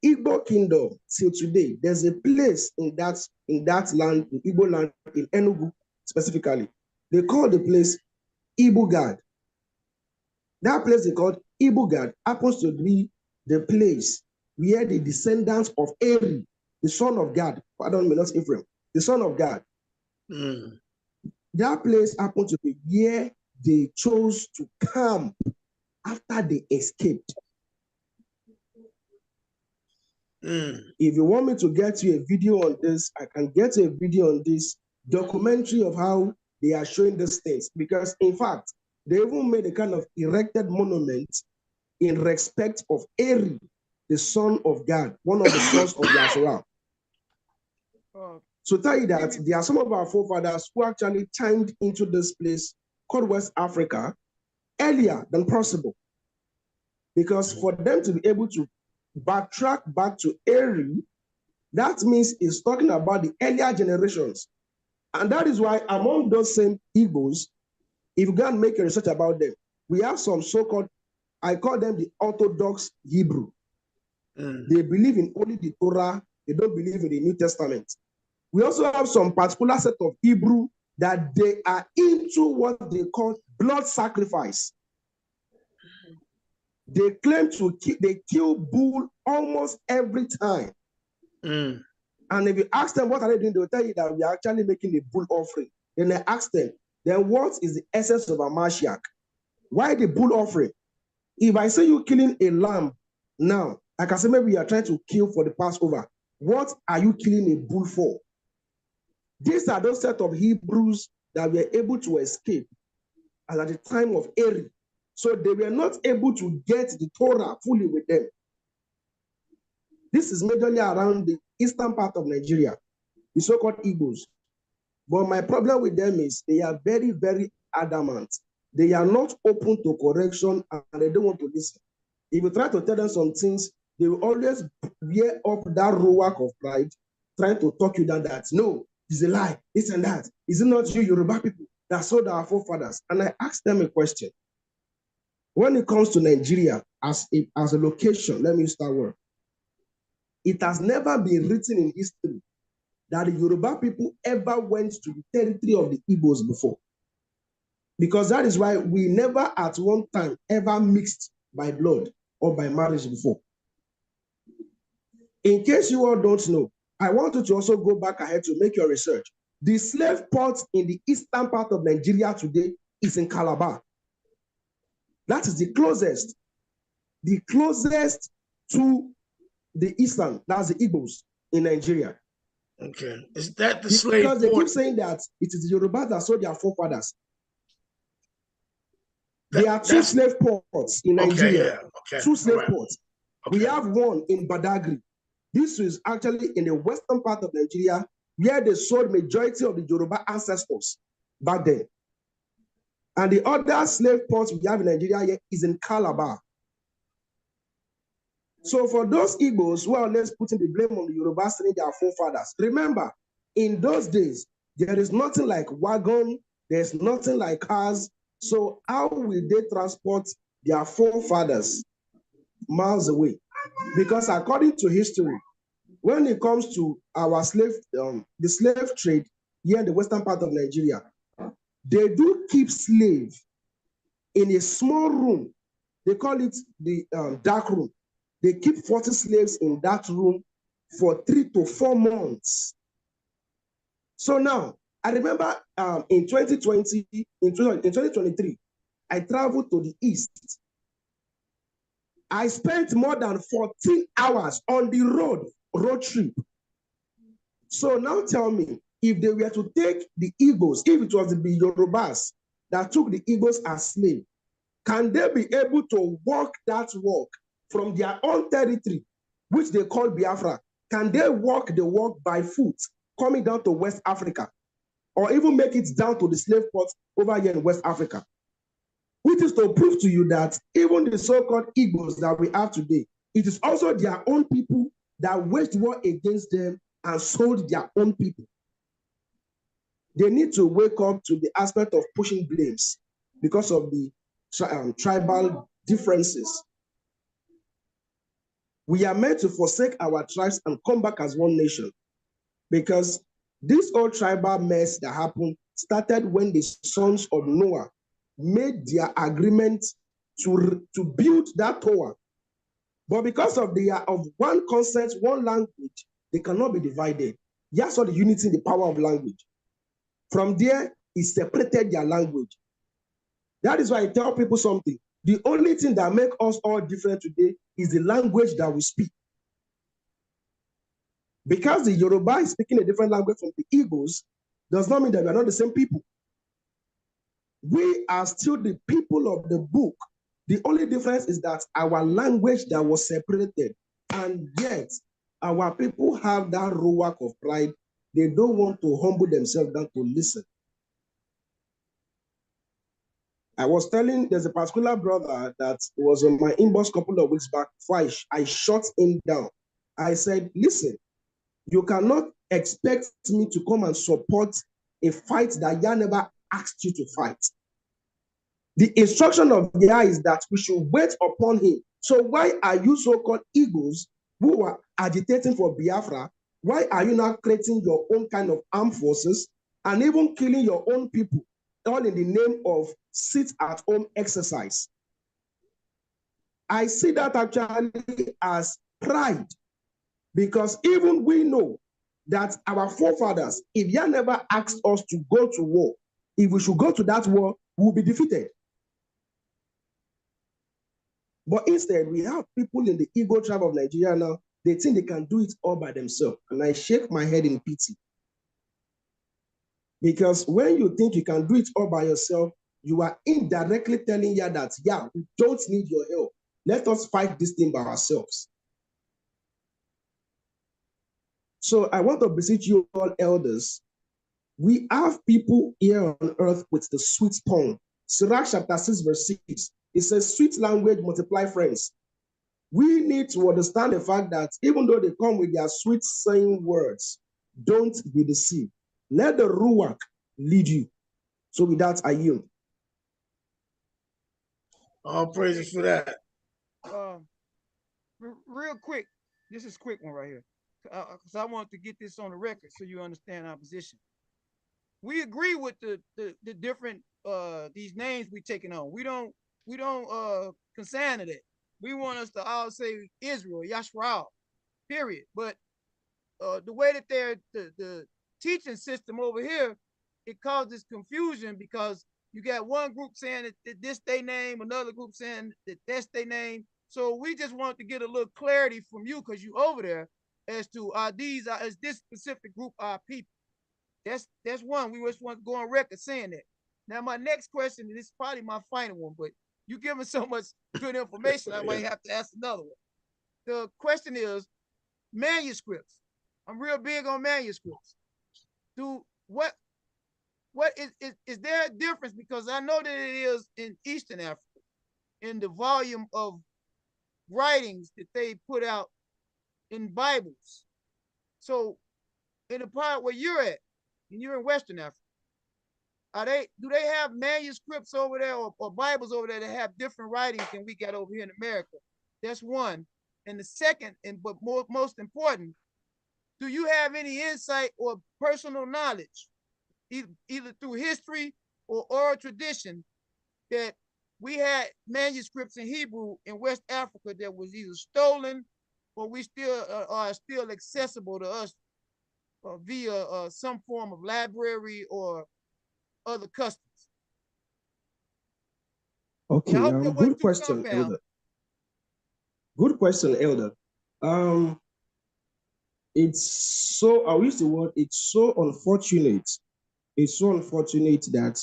Igbo kingdom till today, there's a place in that land, the Igbo land in Enugu specifically. They call the place Ibugad. That place they called Ibugad happens to be the place where the descendants of Eri, the son of God, pardon me, not Ephraim, the son of God. That place happened to be where they chose to camp after they escaped. If you want me to get you a video on this, I can get a video on this documentary of how they are showing these things. Because in fact, they even made a kind of erected monument in respect of Eri, the son of God, one of the sons of Yasharahla. So tell you that there are some of our forefathers who actually timed into this place called West Africa earlier than possible. Because for them to be able to backtrack back to Eri, that means it's talking about the earlier generations. And that is why among those same Igbos, if you go and make a research about them, we have some so-called, I call them the Orthodox Hebrew. They believe in only the Torah, they don't believe in the New Testament. We also have some particular set of Hebrew that they are into what they call blood sacrifice. They claim they kill bull almost every time. And if you ask them what are they doing, they'll tell you that we are actually making a bull offering. Then I ask them, then what is the essence of a Mashiach? Why the bull offering? If I say you killing a lamb now, I can say maybe you are trying to kill for the Passover. What are you killing a bull for? These are those set of Hebrews that were able to escape at the time of Eri. So they were not able to get the Torah fully with them. This is majorly around the eastern part of Nigeria, the so-called Igbos. But my problem with them is they are very, very adamant. They are not open to correction and they don't want to listen. If you try to tell them some things, they will always wear up that rock of pride, trying to talk you down that, no, it's a lie, this and that. Is it not you, Yoruba people, that sold our forefathers? And I asked them a question. When it comes to Nigeria as a location, let me use that word, it has never been written in history that the Yoruba people ever went to the territory of the Igbos before. Because that is why we never at one time ever mixed by blood or by marriage before. In case you all don't know, I want you to also go back ahead to make your research. The slave port in the eastern part of Nigeria today is in Calabar. That is the closest to the eastern, that's the Igbos in Nigeria. Okay. Is that the slave port? Because they keep saying that it is the Yorubas that sold their forefathers. There are two slave ports in Nigeria. Okay, yeah. Okay. Two slave ports. Okay. We have one in Badagry. This is actually in the western part of Nigeria, where they sold majority of the Yoruba ancestors back then. And the other slave ports we have in Nigeria here is in Calabar. So for those Igbos who are always putting the blame on the Yoruba, saying their forefathers, remember, in those days, there is nothing like wagon, there's nothing like cars. So how will they transport their forefathers miles away? Because according to history, when it comes to our the slave trade here in the western part of Nigeria, they do keep slaves in a small room. They call it the dark room. They keep 40 slaves in that room for 3 to 4 months. So now, I remember in 2023, I traveled to the east. I spent more than 14 hours on the road trip. So now tell me, if they were to take the Igbos, if it was the Yorubas that took the Igbos as slaves, can they be able to walk that walk from their own territory, which they call Biafra? Can they walk the walk by foot, coming down to West Africa, or even make it down to the slave ports over here in West Africa? Which is to prove to you that even the so-called Igbos that we have today, it is also their own people that waged war against them and sold their own people. They need to wake up to the aspect of pushing blames because of the tribal differences. We are meant to forsake our tribes and come back as one nation, because this old tribal mess that happened started when the sons of Noah made their agreement to build that tower. But because of one concept, one language, they cannot be divided. That's all the unity in the power of language. From there, it separated their language. That is why I tell people something. The only thing that makes us all different today is the language that we speak. Because the Yoruba is speaking a different language from the Igbos, does not mean that we are not the same people. We are still the people of the book. The only difference is that our language that was separated, and yet our people have that rock of pride. They don't want to humble themselves down to listen. I was telling, there's a particular brother that was on my inbox a couple of weeks back before I shut him down. I said, listen, you cannot expect me to come and support a fight that Yah never asked you to fight. The instruction of Yah is that we should wait upon him. So why are you so-called Eagles who are agitating for Biafra? Why are you not creating your own kind of armed forces and even killing your own people, all in the name of sit-at-home exercise? I see that actually as pride, because even we know that our forefathers, if Yah never asked us to go to war, if we should go to that war, we will be defeated. But instead, we have people in the Igbo tribe of Nigeria now, they think they can do it all by themselves. And I shake my head in pity. Because when you think you can do it all by yourself, you are indirectly telling you that, yeah, we don't need your help. Let us fight this thing by ourselves. So I want to beseech you all elders. We have people here on earth with the sweet tongue. Sirach chapter 6, verse 6. It says, sweet language multiply friends. We need to understand the fact that even though they come with their sweet saying words, don't be deceived. Let the Ruach lead you. So with that, I yield. All praises for that. Real quick, this is a quick one right here, because I want to get this on the record so you understand our position. We agree with the different these names we taking on. We don't consent to that. We want us to all say Israel, Yasharal, period. But the way that they're the teaching system over here, it causes confusion because you got one group saying that this they name, another group saying that that's they name. So we just want to get a little clarity from you because you over there as to is this specific group our people. That's one. We just want to go on record saying that. Now my next question, and this is probably my final one, but you giving so much good information, I might have to ask another one. The question is manuscripts. I'm real big on manuscripts. What is there a difference? Because I know that it is in Eastern Africa, in the volume of writings that they put out in Bibles. So in the part where you're at, and you're in Western Africa, do they have manuscripts over there or Bibles over there that have different writings than we got over here in America? That's one. And the second, but most important, do you have any insight or personal knowledge, either through history or oral tradition, that we had manuscripts in Hebrew in West Africa that was either stolen or we still are still accessible to us via some form of library or other customs? Okay, good question, Elder. Good question, Elder. It's so, I use the word, it's so unfortunate. It's so unfortunate that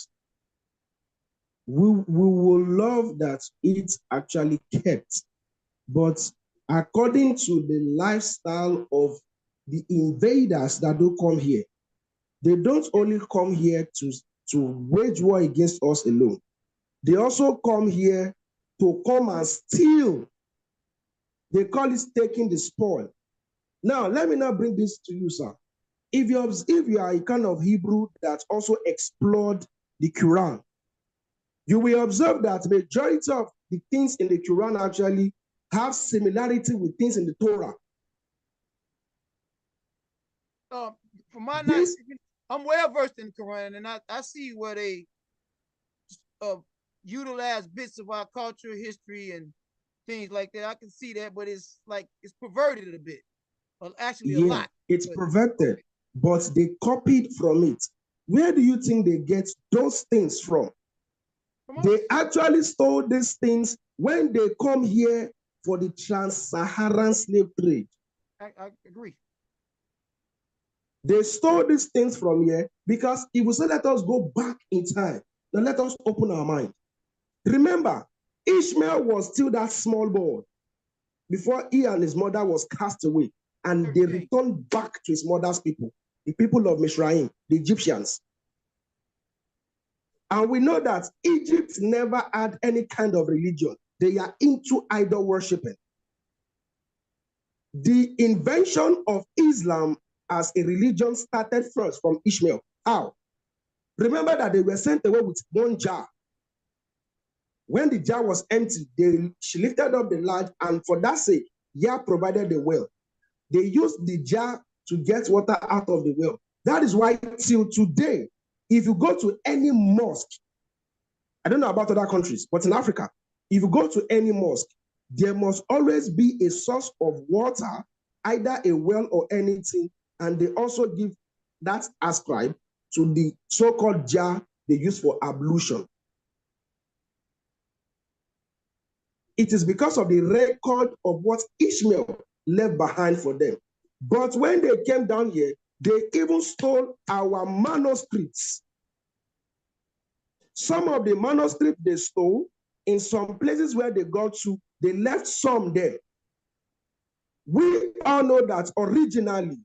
we will love that it's actually kept. But according to the lifestyle of the invaders that do come here, they don't only come here to wage war against us alone. They also come here to come and steal. They call it taking the spoil. Now, let me now bring this to you, sir. If you are a kind of Hebrew that also explored the Quran, you will observe that the majority of the things in the Quran actually have similarity with things in the Torah. From my knowledge, I'm well versed in the Quran, and I see where they utilize bits of our culture, history, and things like that. I can see that, but it's like it's perverted a bit. Well, actually, a lot. It's perverted, okay, but they copied from it. Where do you think they get those things from? They actually stole these things when they come here for the trans-Saharan slave trade. I agree. They stole these things from here because if we say let us go back in time, then let us open our mind. Remember, Ishmael was still that small boy before he and his mother was cast away, and they returned back to his mother's people, the people of Mizraim, the Egyptians. And we know that Egypt never had any kind of religion. They are into idol worshiping. The invention of Islam as a religion started first from Ishmael. How? Remember that they were sent away with one jar. When the jar was empty, she lifted up the large, and for that sake, Yah provided the well. They used the jar to get water out of the well. That is why till today, if you go to any mosque, I don't know about other countries, but in Africa, if you go to any mosque, there must always be a source of water, either a well or anything, and they also give that ascribed to the so-called jar they use for ablution. It is because of the record of what Ishmael left behind for them. But when they came down here, they even stole our manuscripts. Some of the manuscripts they stole, in some places where they got to, they left some there. We all know that originally,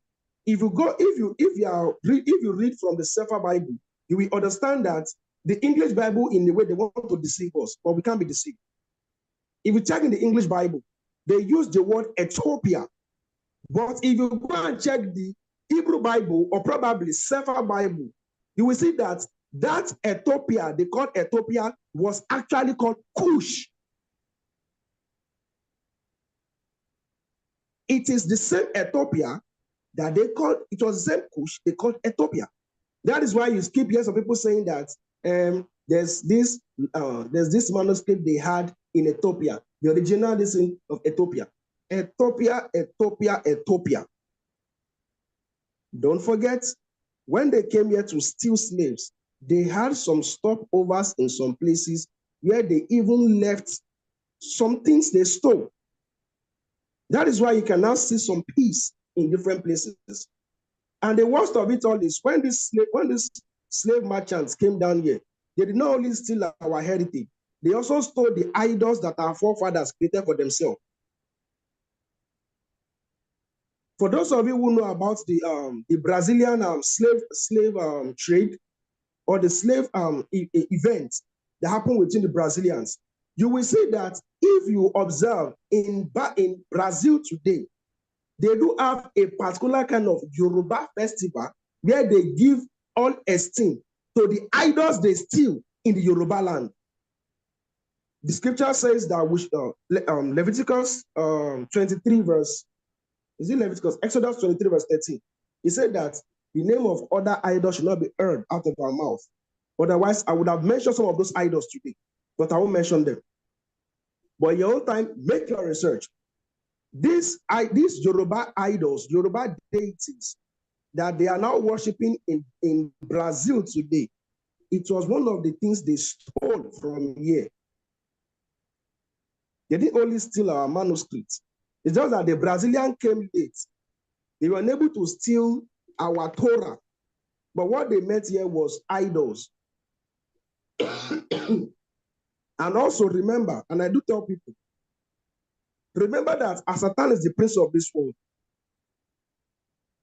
if you read from the Sefer Bible, you will understand that the English Bible, in the way they want to deceive us, but we can't be deceived. If you check in the English Bible, they use the word Ethiopia. But if you go and check the Hebrew Bible, or probably Sefer Bible, you will see that Ethiopia, they called Ethiopia, was actually called Cush. It is the same Ethiopia that they called, it was the same Cush they called Ethiopia. That is why you keep hearing some people saying that there's this manuscript they had in Ethiopia, the original edition of Ethiopia. Ethiopia. Don't forget, when they came here to steal slaves, they had some stopovers in some places where they even left some things they stole. That is why you can now see some peace in different places. And the worst of it all is when these slave merchants came down here, they did not only steal our heritage, they also stole the idols that our forefathers created for themselves. For those of you who know about the Brazilian slave trade, or the slave event that happened within the Brazilians, you will see that if you observe in Brazil today, they do have a particular kind of Yoruba festival where they give all esteem to the idols they steal in the Yoruba land. The scripture says that Leviticus 23 verse, is it Leviticus? Exodus 23 verse 13. He said that the name of other idols should not be heard out of our mouth. Otherwise, I would have mentioned some of those idols today, but I won't mention them. But in your own time, make your research. These Yoruba idols, Yoruba deities that they are now worshiping in Brazil today, it was one of the things they stole from here. They didn't only steal our manuscripts. It's just that the Brazilian came late. They were unable to steal our Torah. But what they meant here was idols. And also remember, and I do tell people, remember that Satan is the prince of this world,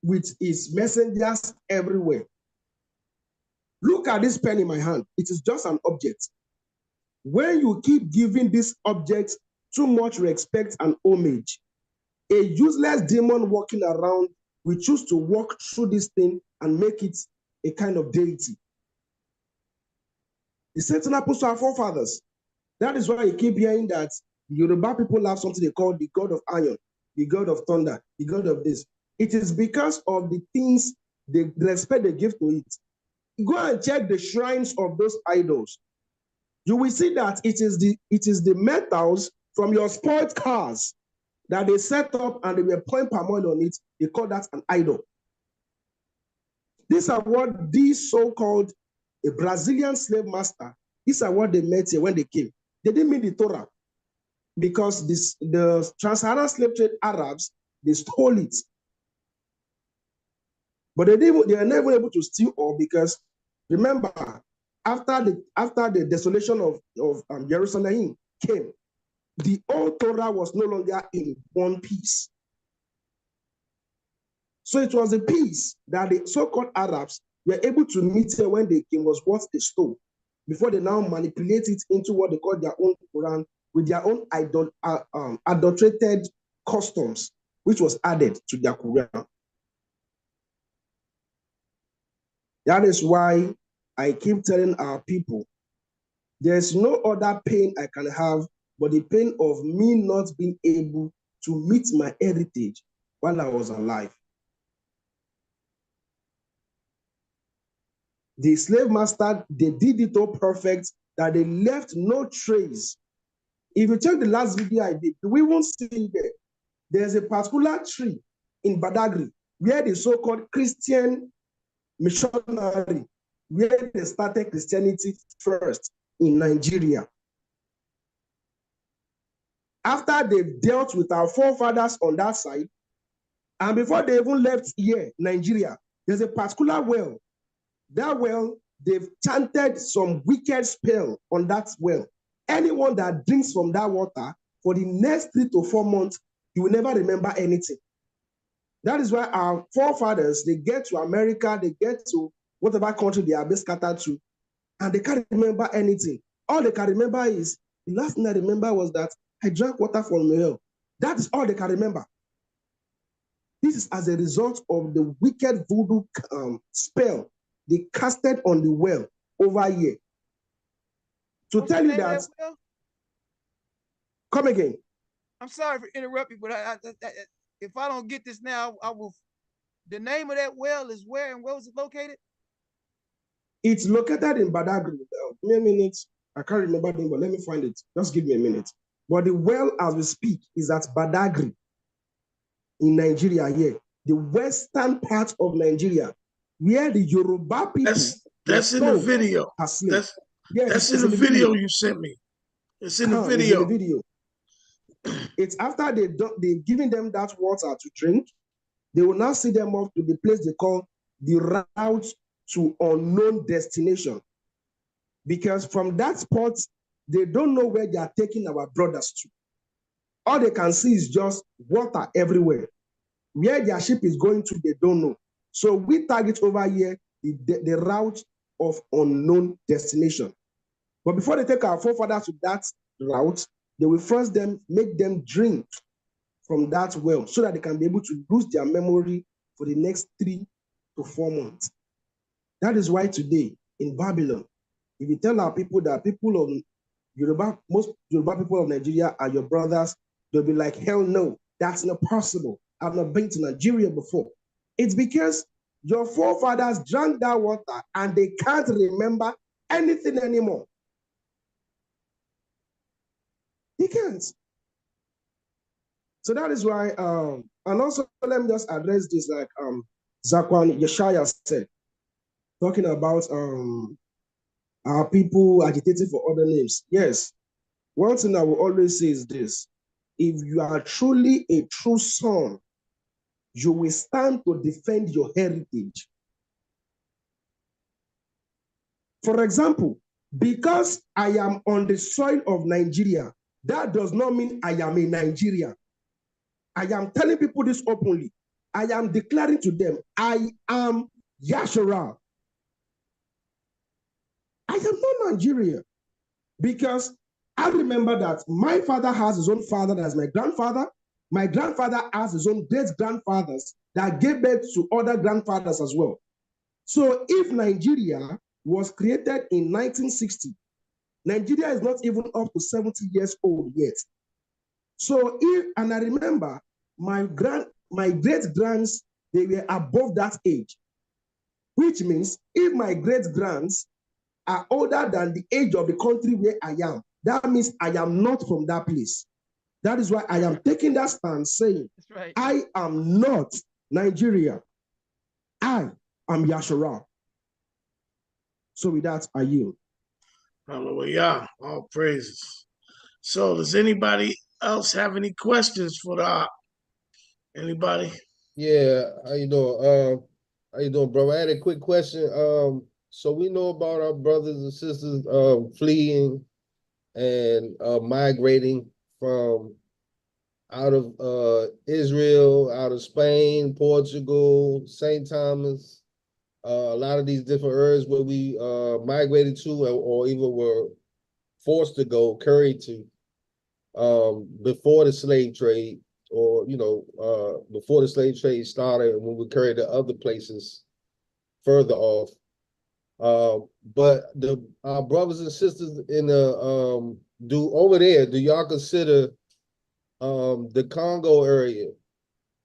with his messengers everywhere. Look at this pen in my hand. It is just an object. When you keep giving this object too much respect and homage, a useless demon walking around will choose to walk through this thing and make it a kind of deity. The same thing happens to our forefathers. That is why you keep hearing that the Yoruba people have something they call the god of iron, the god of thunder, the god of this. It is because of the things, the respect they give to it. Go and check the shrines of those idols. You will see that it is the metals from your sports cars that they set up and they were pouring palm oil on it. They call that an idol. These are what these so-called a Brazilian slave master, these are what they meant here when they came. They didn't mean the Torah, because the trans-Saharan slave trade Arabs, they stole it. But they are never able to steal all, because remember, after the desolation of Jerusalem came, the old Torah was no longer in one piece. So it was the peace that the so-called Arabs were able to meet here when they came was what they stole, before they now manipulate it into what they call their own Quran with their own adulterated customs, which was added to their Quran. That is why I keep telling our people, there's no other pain I can have but the pain of me not being able to meet my heritage while I was alive. The slave master, they did it all perfect, that they left no trace. If you check the last video I did, we won't see there. There's a particular tree in Badagry where the so-called Christian missionary, where they started Christianity first in Nigeria. after they've dealt with our forefathers on that side, and before they even left here, Nigeria, there's a particular well. That well, they've chanted some wicked spell on that well. Anyone that drinks from that water for the next 3 to 4 months, you will never remember anything. That is why our forefathers, they get to America, they get to whatever country they are been scattered to, and they can't remember anything. All they can remember is, the last thing I remember was that I drank water from the well. That is all they can remember. This is as a result of the wicked voodoo spell they casted on the well over here. To What's tell the you name of that, well? come again. I'm sorry for interrupting, but if I don't get this now, I will. The name of that well is where, and where was it located? It's located in Badagry. Give me a minute. I can't remember the name, but let me find it. Just give me a minute. But the well, as we speak, is at Badagry in Nigeria here, the western part of Nigeria, where the Yoruba people that's in the video. Yes, that's in the video you sent me. It's in the video. It's in the video. It's after they've given them that water to drink, they will now see them off to the place they call the route to unknown destination. Because from that spot, they don't know where they are taking our brothers to. All they can see is just water everywhere. Where their ship is going to, they don't know. So we target over here the route of unknown destination. But before they take our forefathers to that route, they will first make them drink from that well so that they can be able to lose their memory for the next 3 to 4 months. That is why today in Babylon, if you tell our people that people of Yoruba, most Yoruba people of Nigeria are your brothers, they'll be like, hell no, that's not possible. I've not been to Nigeria before. It's because your forefathers drank that water and they can't remember anything anymore. They can't. So that is why, and also let me just address this, like Zakwan Yeshaya said, talking about our people agitating for other names. Yes, one thing I will always say is this: if you are truly a true son, you will stand to defend your heritage. For example, because I am on the soil of Nigeria, that does not mean I am a Nigerian. I am telling people this openly. I am declaring to them, I am Yasharahla. I am not Nigerian because I remember that my father has his own father, that's my grandfather. My grandfather has his own great-grandfathers that gave birth to other grandfathers as well. So if Nigeria was created in 1960, Nigeria is not even up to 70 years old yet. So and I remember my great-grands, they were above that age, which means if my great-grands are older than the age of the country where I am, that means I am not from that place. That is why I am taking that stand saying, right, I am not Nigeria. I am Yasharahla. So with that, I yield. Hallelujah. All praises. So does anybody else have any questions for the anybody? Yeah, how you doing? How you doing, bro? I had a quick question. So we know about our brothers and sisters fleeing and migrating from out of Israel, out of Spain, Portugal, St. Thomas, a lot of these different areas where we migrated to or even were forced to go, carried to before the slave trade, or before the slave trade started, when we carried to other places further off. But our brothers and sisters in the do y'all consider the Congo area?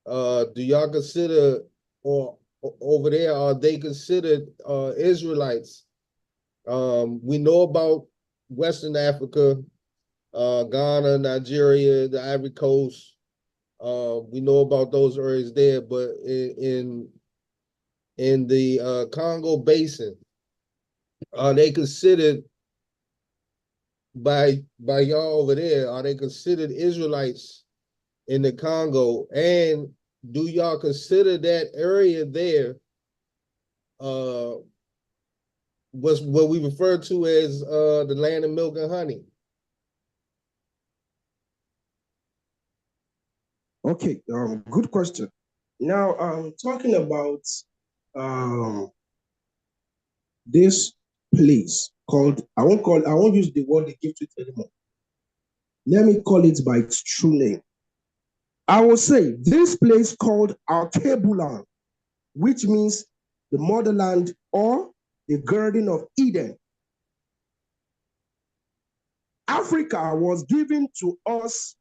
Do y'all consider, or over there, are they considered Israelites? We know about Western Africa, Ghana, Nigeria, the Ivory Coast. We know about those areas there, but in the Congo Basin, are they considered by y'all over there, are they considered Israelites in the Congo? And do y'all consider that area there was what we refer to as the land of milk and honey? Okay, good question. Now, talking about this place called, I won't use the word they give to it anymore. Let me call it by its true name. I will say this place called Alkebulan, which means the motherland or the Garden of Eden. Africa was given to us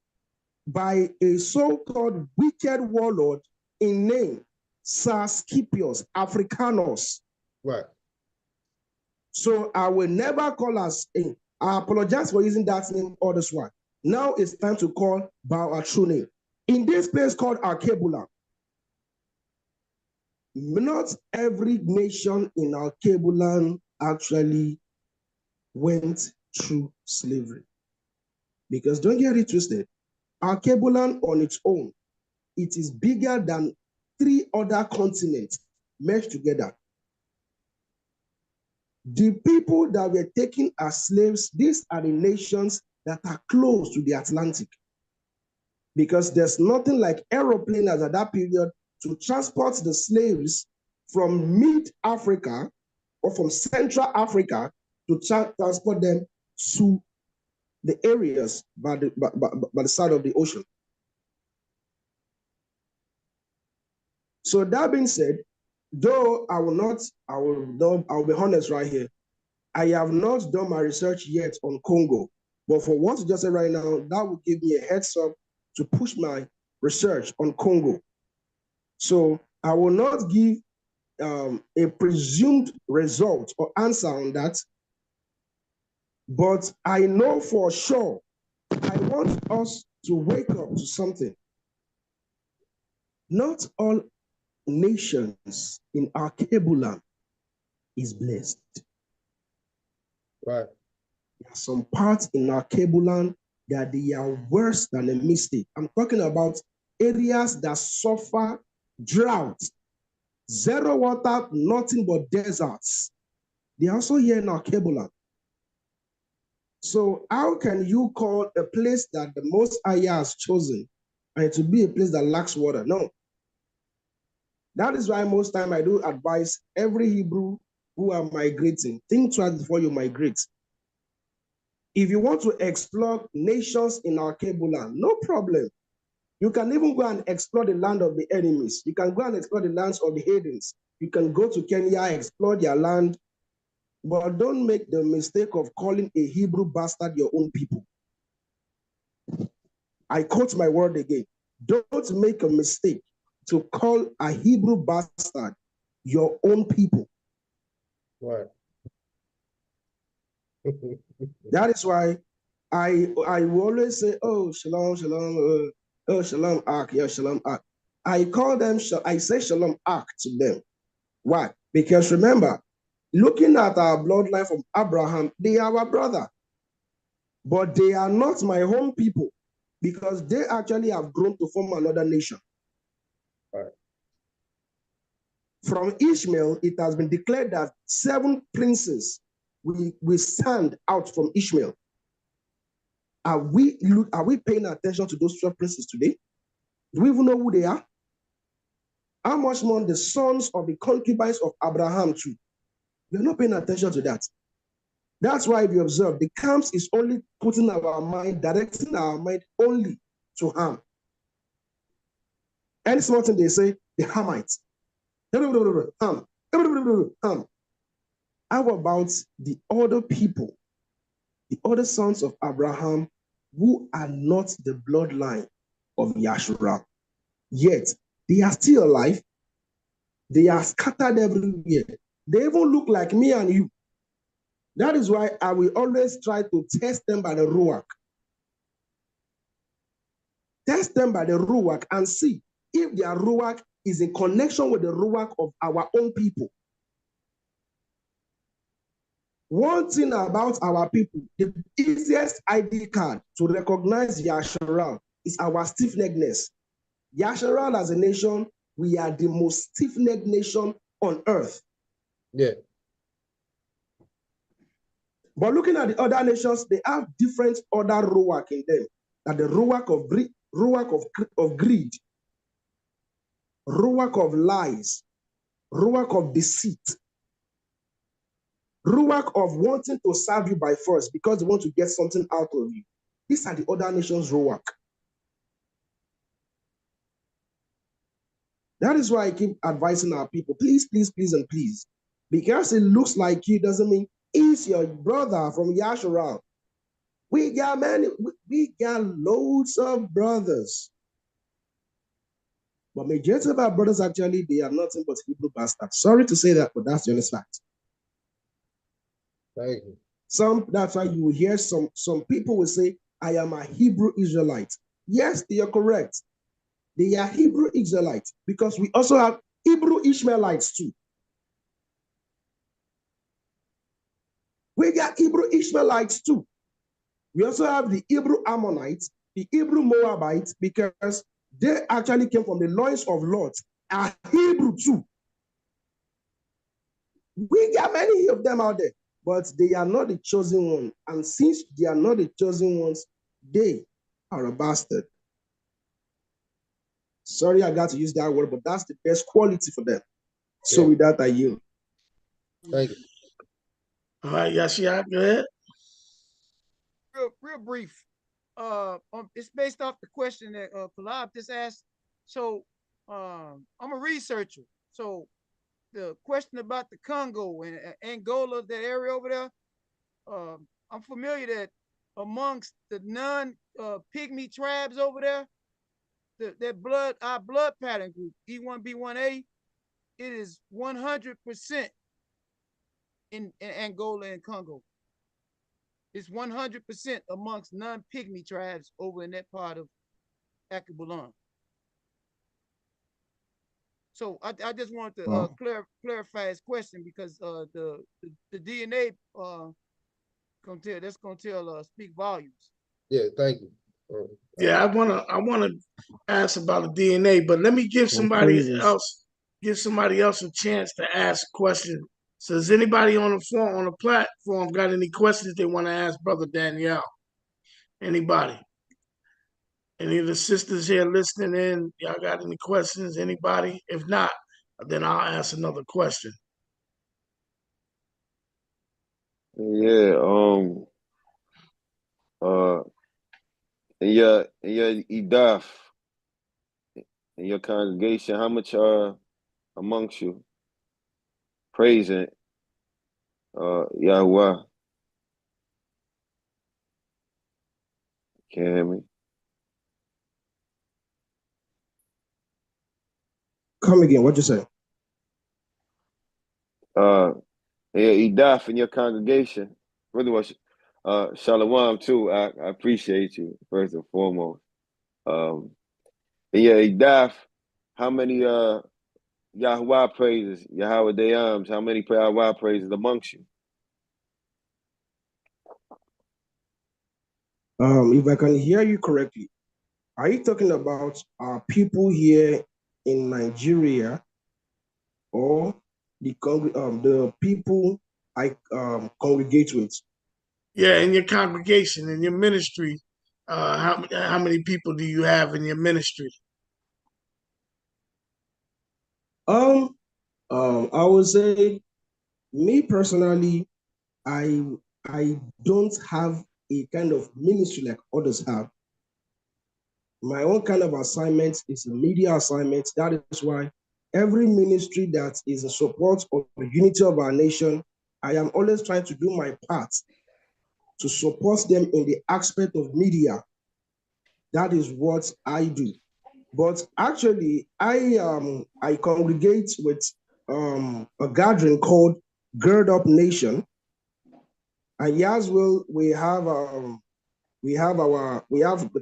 by a so-called wicked warlord in name, Sir Scipius Africanus. Right. So I will never call us in. I apologize for using that name all this while. Now it's time to call by our true name. In this place called Alkebulan, not every nation in Alkebulan actually went through slavery. Because don't get it twisted, Alkebulan on its own, it is bigger than 3 other continents meshed together. The people that were taken as slaves, these are the nations that are close to the Atlantic. Because there's nothing like aeroplanes at that period to transport the slaves from mid-Africa or from Central Africa to transport them to the areas by the side of the ocean. So that being said, though I'll be honest right here. I have not done my research yet on Congo, but for what you just said right now, that will give me a heads up to push my research on Congo. So I will not give a presumed result or answer on that, but I know for sure I want us to wake up to something. Not all nations in our Alkebulan is blessed. Right. There are some parts in our Alkebulan that they are worse than a mistake. I'm talking about areas that suffer drought, zero water, nothing but deserts. They are also here in our Alkebulan. So how can you call a place that the Most High has chosen and to be a place that lacks water? No. That is why most time I do advise every Hebrew who are migrating, think twice before you migrate. If you want to explore nations in our Alkebulan, no problem. You can even go and explore the land of the enemies. You can go and explore the lands of the Hedens. You can go to Kenya, explore their land, but don't make the mistake of calling a Hebrew bastard your own people. I quote my word again. Don't make a mistake to call a Hebrew bastard your own people. Right. That is why I will always say, oh, shalom, shalom, oh, shalom, ark, yeah, shalom, ark. I say shalom, ark to them. Why? Because remember, looking at our bloodline from Abraham, they are our brother. But they are not my home people because they actually have grown to form another nation. Right. From Ishmael, it has been declared that 7 princes will stand out from Ishmael. Are we paying attention to those 12 princes today? Do we even know who they are? How much more the sons of the concubines of Abraham too? We're not paying attention to that. That's why if you observe, the camps is only putting our mind, directing our mind only to harm. Any small thing they say, the Hamites. Ham. Ham. How about the other people, the other sons of Abraham who are not the bloodline of Yasharahla? Yet they are still alive. They are scattered everywhere. They even look like me and you. That is why I will always try to test them by the Ruach. Test them by the Ruach and see if their Ruach is in connection with the Ruach of our own people. One thing about our people, the easiest ID card to recognize Yasharal is our stiff-neckedness. Yasharal as a nation, we are the most stiff-necked nation on earth. Yeah. But looking at the other nations, they have different other ruach in them. That the ruach of greed, ruach of lies, ruach of deceit, ruach of wanting to serve you by force because they want to get something out of you. These are the other nations' ruach. That is why I keep advising our people, please, please, please, and please. Because it looks like you doesn't mean he's your brother from Yasharal. We got we got loads of brothers. But majority of our brothers actually, they are nothing but Hebrew bastards. Sorry to say that, but that's the honest fact. Thank you. That's why you will hear some people will say, I am a Hebrew Israelite. Yes, they are correct. They are Hebrew Israelites because we also have Hebrew Ishmaelites too. We got Hebrew Ishmaelites too. We also have the Hebrew Ammonites, the Hebrew Moabites, because they actually came from the loins of Lot, are Hebrew too. We got many of them out there, but they are not the chosen one. And since they are not the chosen ones, they are a bastard. Sorry, I got to use that word, but that's the best quality for them. So with that, I yield. Thank you. All right, Yashia, go ahead. Real brief. It's based off the question that Kalab just asked. So I'm a researcher. So the question about the Congo and Angola, that area over there, I'm familiar that amongst the non-pygmy tribes over there, our blood pattern group, E1B1A, it is 100% in Angola and Congo. It's 100% amongst non-pygmy tribes over in that part of Akabulan. So I just wanted to clarify his question because the DNA that's gonna tell speak volumes. Yeah, thank you. Yeah, I wanna ask about the DNA, but let me give somebody else a chance to ask a question. So does anybody on the platform got any questions they want to ask Brother Daniy'el? Anybody? Any of the sisters here listening in, y'all got any questions? Anybody? If not, then I'll ask another question. Yeah, in your idaf, in your congregation, how much amongst you praising Yahweh? Can you hear me? Come again, what'd you say? Yeah, idaf in your congregation. Really was Shalom too. I appreciate you first and foremost. Yeah, idaf, how many Yahweh praises, Yahweh De'ams, how many Yahweh praises amongst you? If I can hear you correctly, are you talking about people here in Nigeria or the people I congregate with? Yeah, in your congregation, in your ministry, how many people do you have in your ministry? I would say, me personally, I don't have a kind of ministry like others have. My own kind of assignment is a media assignment. That is why every ministry that is in support of the unity of our nation, I am always trying to do my part to support them in the aspect of media. That is what I do. But actually, I congregate with a gathering called Gird Up Nation. And as well, we have the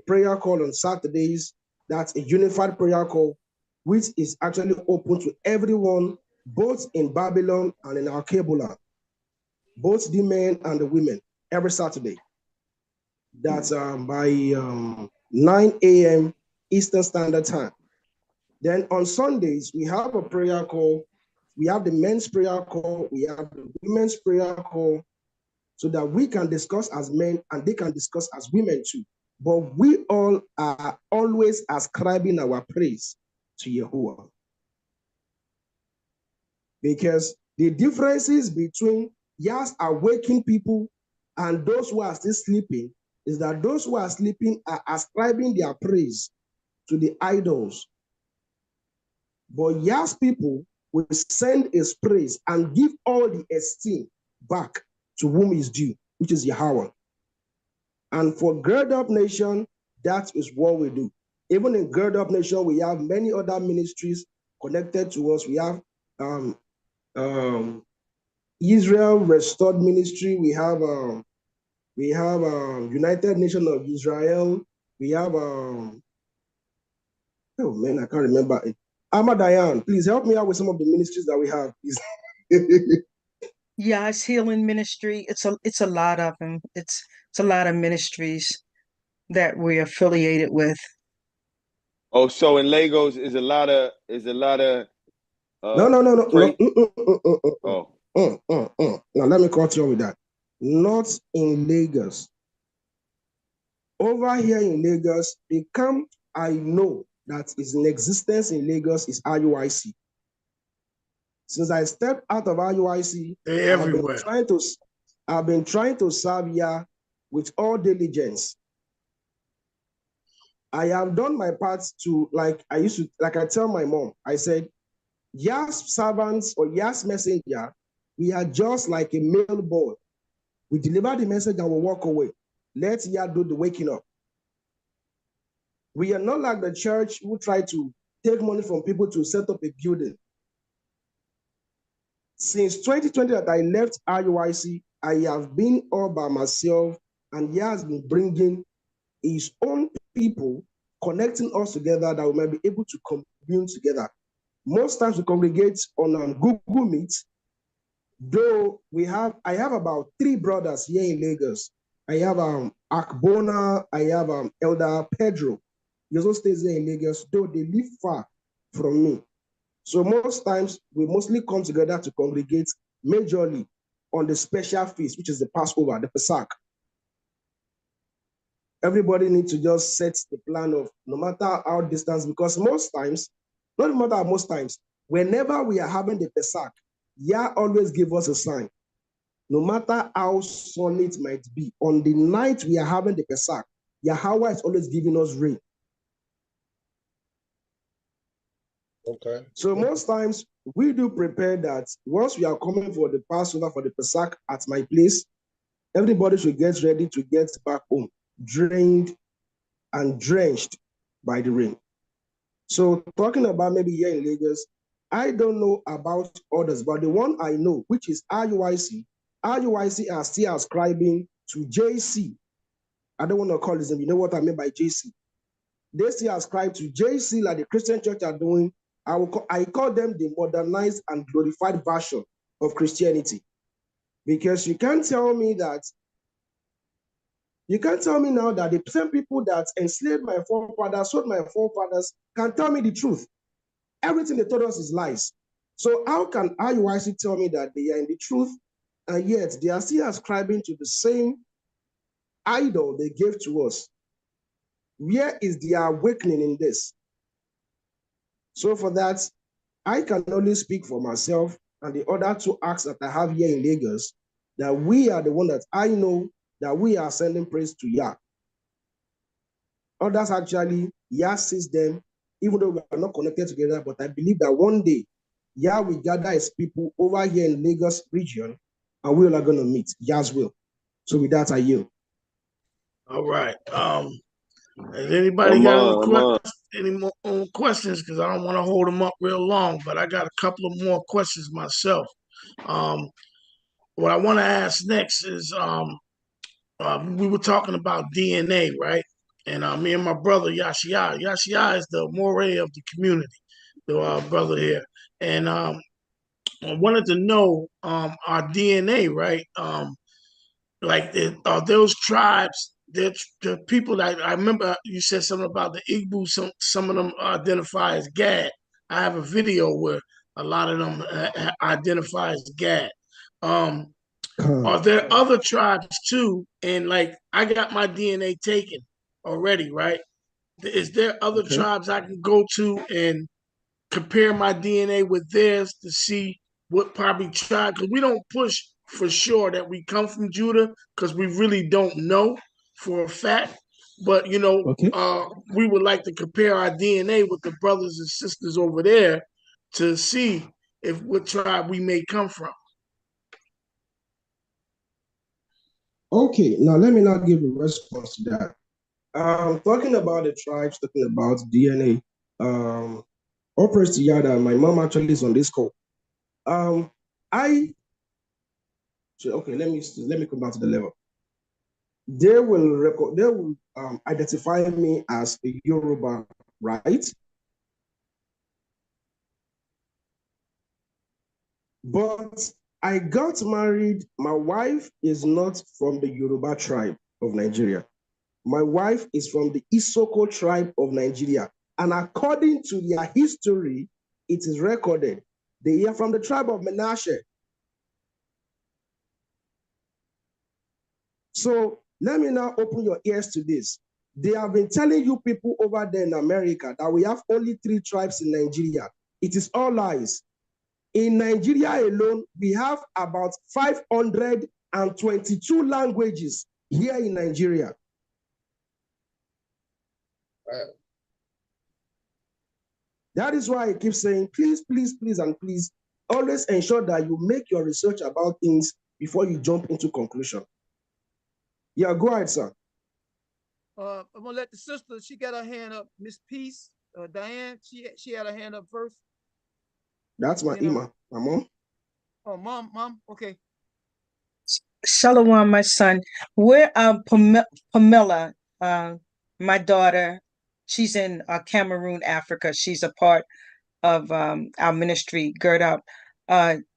prayer call on Saturdays. That's a unified prayer call, which is actually open to everyone, both in Babylon and in Alkebulan. both the men and the women, every Saturday. That's by 9 a.m. Eastern Standard Time. Then on Sundays, we have a prayer call. We have the men's prayer call. We have the women's prayer call, so that we can discuss as men and they can discuss as women too. But we all are always ascribing our praise to Yahuwah. Because the differences between Yah's awakened people and those who are still sleeping is that those who are sleeping are ascribing their praise to the idols. But Yah's people will send his praise and give all the esteem back to whom is due, which is Yahweh. And for Gird Up Nation, that is what we do. Even in Gird Up Nation, we have many other ministries connected to us. We have Israel Restored Ministry. We have United Nation of Israel. We have oh man, I can't remember it. Ahmadayan, please help me out with some of the ministries that we have. Yeah, it's healing ministry. It's a lot of them. It's a lot of ministries that we're affiliated with. Oh, so in Lagos is a lot of No. Oh. Now let me cut you with that. Not in Lagos. Over here in Lagos, the camp I know that is in existence in Lagos is IUIC. Since I stepped out of IUIC, They're everywhere. I've been trying to serve Yah with all diligence. I have done my part to, like I tell my mom, I said, Yah's servants or Yah's messenger, we are just like a mail boy. We deliver the message and we walk away. Let Yah do the waking up. We are not like the church who try to take money from people to set up a building. Since 2020 that I left IUIC, I have been all by myself, and Yah has been bringing his own people, connecting us together that we might be able to commune together. Most times we congregate on Google Meet, though I have about 3 brothers here in Lagos. I have Akbona, I have Elder Pedro. He also stays here in Lagos, though they live far from me. So most times we mostly come together to congregate majorly on the special feast, which is the Passover, the Pesach. Everybody needs to just set the plan of no matter how distance, because most times, not matter most times, whenever we are having the Pesach, Yah always give us a sign. No matter how sunny it might be, on the night we are having the Pesach, Yahweh is always giving us rain. Okay. So most times we do prepare that once we are coming for the Passover, for the Pesach at my place, everybody should get ready to get back home, drained and drenched by the rain. So talking about maybe here in Lagos, I don't know about others, but the one I know, which is IUIC are still ascribing to JC. I don't want to call his name. You know what I mean by JC. They still ascribe to JC like the Christian church are doing. I call them the modernized and glorified version of Christianity. Because you can't tell me now that the same people that enslaved my forefathers, sold my forefathers, can tell me the truth. Everything they told us is lies. So how can IUIC tell me that they are in the truth, and yet they are still ascribing to the same idol they gave to us? Where is the awakening in this? So for that, I can only speak for myself and the other 2 acts that I have here in Lagos, that we are the one that I know that we are sending praise to Yah. Others actually, Yah sees them, even though we are not connected together, but I believe that one day, Yah will gather his people over here in Lagos region, and we are going to meet Yah's will. So with that, I yield. All right. Has anybody got any more questions? Because I don't want to hold them up real long, but I got a couple of more questions myself. What I want to ask next is, we were talking about DNA, right? And me and my brother Yashia is the moray of the community, the brother here, and I wanted to know our DNA, right? Like those tribes, the people that I remember you said something about the Igbo, some of them identify as Gad. I have a video where a lot of them identify as Gad. Um, are there other tribes too? And like I got my DNA taken already, right? Is there other Okay. tribes I can go to and compare my DNA with theirs to see what probably tribe? Because we don't push for sure that we come from Judah because we really don't know for a fact. But Okay. we would like to compare our DNA with the brothers and sisters over there to see if what tribe we may come from. Okay. Now let me now give a response to that. Talking about the tribes, talking about DNA. All praise to Yada. My mom actually is on this call. I okay. Let me come back to the level. They will record. They will identify me as a Yoruba, right? But I got married. My wife is not from the Yoruba tribe of Nigeria. My wife is from the Isoko tribe of Nigeria. And according to their history, it is recorded. They are from the tribe of Menashe. So let me now open your ears to this. They have been telling you people over there in America that we have only 3 tribes in Nigeria. It is all lies. In Nigeria alone, we have about 522 languages here in Nigeria. That is why I keep saying, please, please, please, and please, always ensure that you make your research about things before you jump into conclusion. Yeah, go ahead, sir. I'm gonna let the sister. She got her hand up. Miss Peace, Diane. She had her hand up first. That's my Ima, my mom. Oh, mom. Okay. Shalom, my son. We're Pamela, my daughter. She's in Cameroon, Africa. She's a part of our ministry, Gird Up.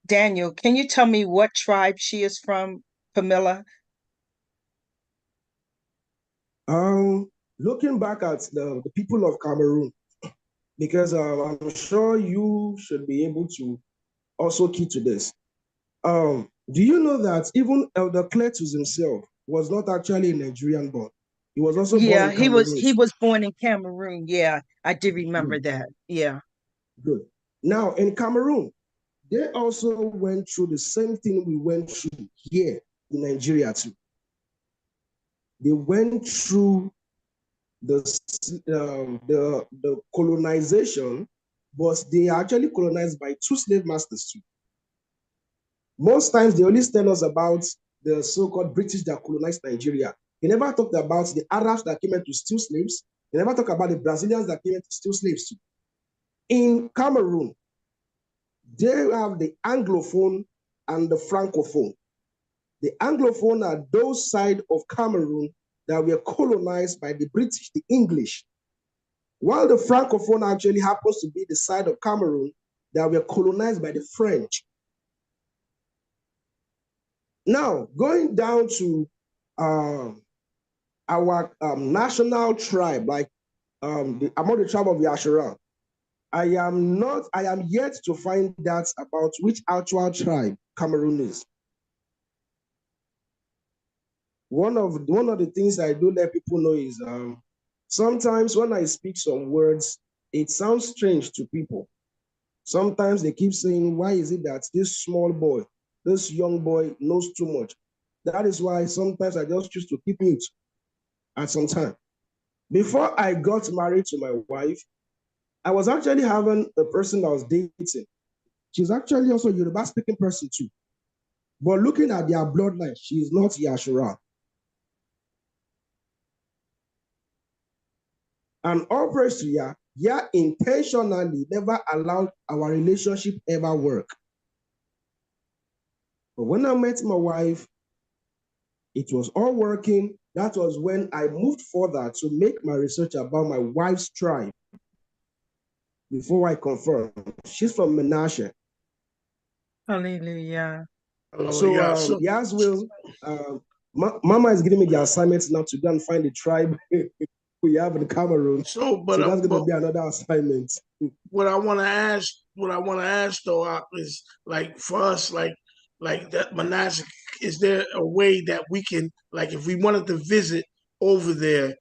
Daniel, can you tell me what tribe she is from, Pamela? Looking back at the people of Cameroon, because I'm sure you should be able to also key to this. Do you know that even Elder Cletus himself was not actually a Nigerian born? He was also born Yeah, in Cameroon. he was born in Cameroon. Yeah, I did remember Good. that. Yeah. Good. Now in Cameroon, they also went through the same thing we went through here in Nigeria too. They went through the colonization, but they are actually colonized by 2 slave masters too. Most times they only tell us about the so-called British that colonized Nigeria. They never talked about the Arabs that came in to steal slaves. They never talk about the Brazilians that came in to steal slaves too. In Cameroon, they have the Anglophone and the Francophone. The Anglophone are those sides of Cameroon that were colonized by the British, the English, while the Francophone actually happens to be the side of Cameroon that were colonized by the French. Now, going down to our national tribe, like among the tribe of Yasharal, I am yet to find that about which actual tribe Cameroon is. One of the things I do let people know is sometimes when I speak some words, it sounds strange to people. Sometimes they keep saying, why is it that this small boy, this young boy knows too much? That is why sometimes I just choose to keep mute at some time. Before I got married to my wife, I was actually having a person I was dating. She's actually also a Yoruba speaking person too. But looking at their bloodline, she is not Yashara. And all praise to Yah, Yah intentionally never allowed our relationship ever work. But when I met my wife, it was all working. That was when I moved further to make my research about my wife's tribe before I confirmed. She's from Menashe. Hallelujah. So Hallelujah. So, Yas will, Mama is giving me the assignment now to go and find the tribe we have in Cameroon. so, So that's going but to be another assignment. what I want to ask, though, is like for us, like that monastic. Is there a way that we can, like, if we wanted to visit over there,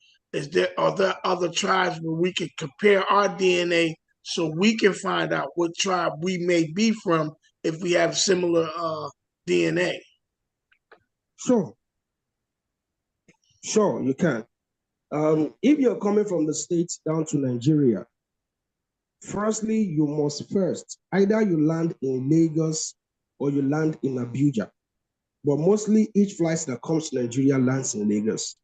are there other tribes where we can compare our DNA so we can find out what tribe we may be from if we have similar DNA? Sure, you can. If you're coming from the States down to Nigeria, firstly, you must first either you land in Lagos or you land in Abuja. But mostly each flight that comes to Nigeria lands in Lagos.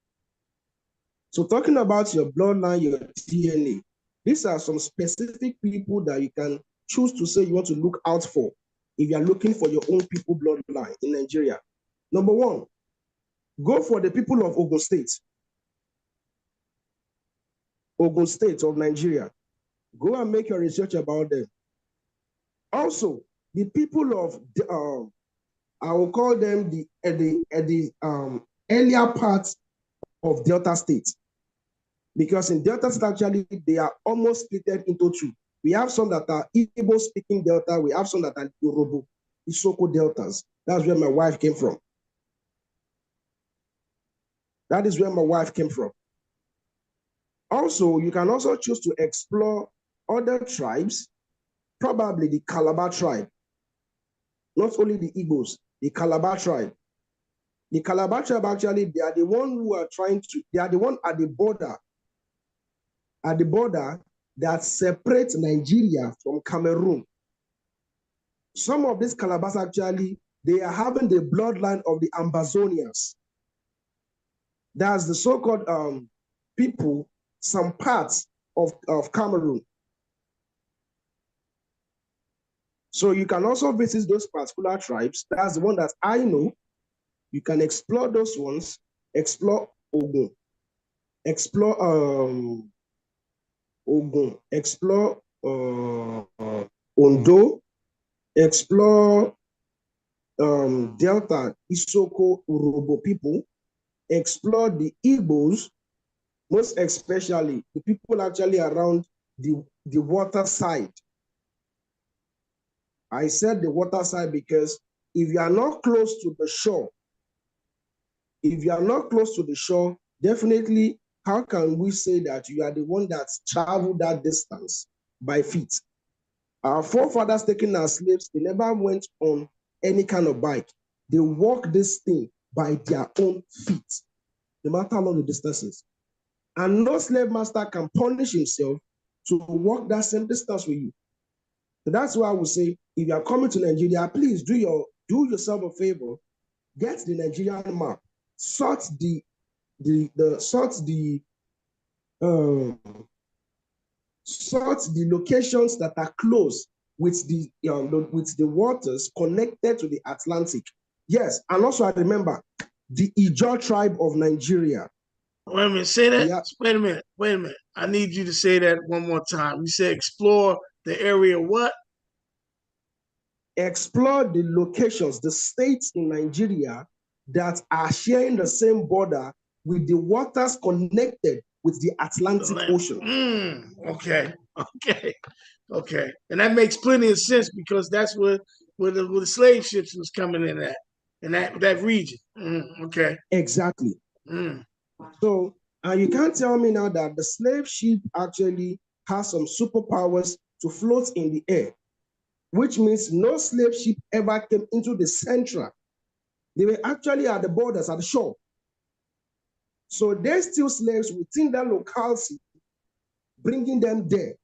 So talking about your bloodline, your DNA, these are some specific people that you can choose to say you want to look out for if you're looking for your own people bloodline in Nigeria. Number one, go for the people of Ogun State. Ogun State of Nigeria. Go and make your research about them. Also, the people of, I will call them the earlier parts of Delta State. Because in Delta State, actually, they are almost split into two. We have some that are Igbo-speaking Delta. We have some that are Yoruba, Isoko Deltas. That's where my wife came from. That is where my wife came from. Also, you can also choose to explore other tribes, probably the Calabar tribe. Not only the Igbos, the Calabar tribe. The Calabar tribe, actually, they are the one who are they are the one at the border that separates Nigeria from Cameroon. Some of these Calabars, actually, they are having the bloodline of the Ambazonians. That's the so-called people, some parts of Cameroon. So you can also visit those particular tribes. That's the one that I know. You can explore those ones, explore Ogun, explore Ogun, explore Ondo, explore Delta, Isoko, Urobo people, explore the Igbos, most especially the people actually around the water side. I said the water side because if you are not close to the shore, definitely, how can we say that you are the one that's traveled that distance by feet? Our forefathers taking our slaves, they never went on any kind of bike. They walked this thing by their own feet, no matter how long the distance is. And no slave master can punish himself to walk that same distance with you. So that's why I would say, if you are coming to Nigeria, please do yourself a favor, get the Nigerian map, sort the locations that are close with the waters connected to the Atlantic. Yes, and also I remember the Ijaw tribe of Nigeria. Wait a minute, say that. Yeah. Wait a minute. I need you to say that one more time. You said explore the area what? Explore the locations, the states in Nigeria that are sharing the same border with the waters connected with the Atlantic Ocean. Okay. And that makes plenty of sense because that's where the slave ships was coming in that region. Okay. Exactly. So, you can't tell me now that the slave ship actually has some superpowers to float in the air, which means no slave ship ever came into the central. They were actually at the borders, at the shore. So there's still slaves within that locality, bringing them there.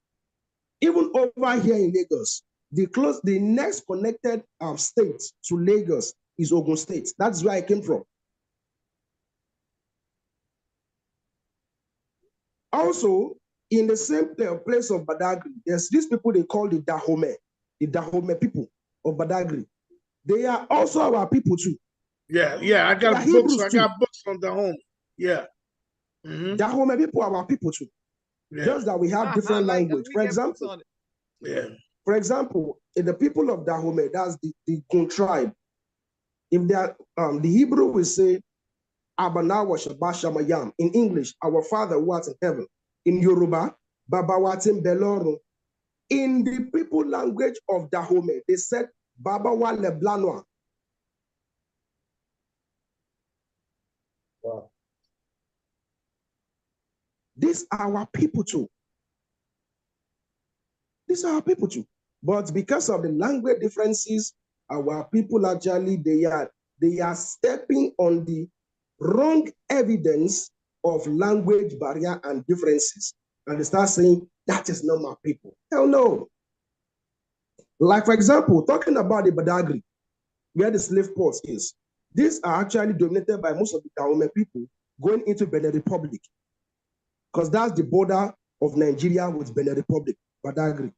Even over here in Lagos, the next connected state to Lagos is Ogun State. That's where I came from. Also, in the same place of Badagry, there's these people they call the Dahomey people of Badagry. They are also our people too. Yeah. I got books on Dahomey. Yeah. Dahomey people are our people too. Yeah. Just that we have different language. For example, For example, in the people of Dahomey, that's the Kun tribe. If they are, the Hebrew will say, Abanawa Shabashamayam. In English, our Father who art in heaven. In Yoruba, Babawatim Beloro. In the people language of Dahomey, they said, Babawa Leblanwa. Wow. These are our people too. These are our people too. But because of the language differences, our people actually, they are stepping on the wrong evidence of language barrier and differences. And they start saying, that is not my people. Hell no. Like, for example, talking about the Badagry, where the slave ports is. These are actually dominated by most of the Dahomey people going into Benin Republic, because that's the border of Nigeria with Benin Republic, Badagry.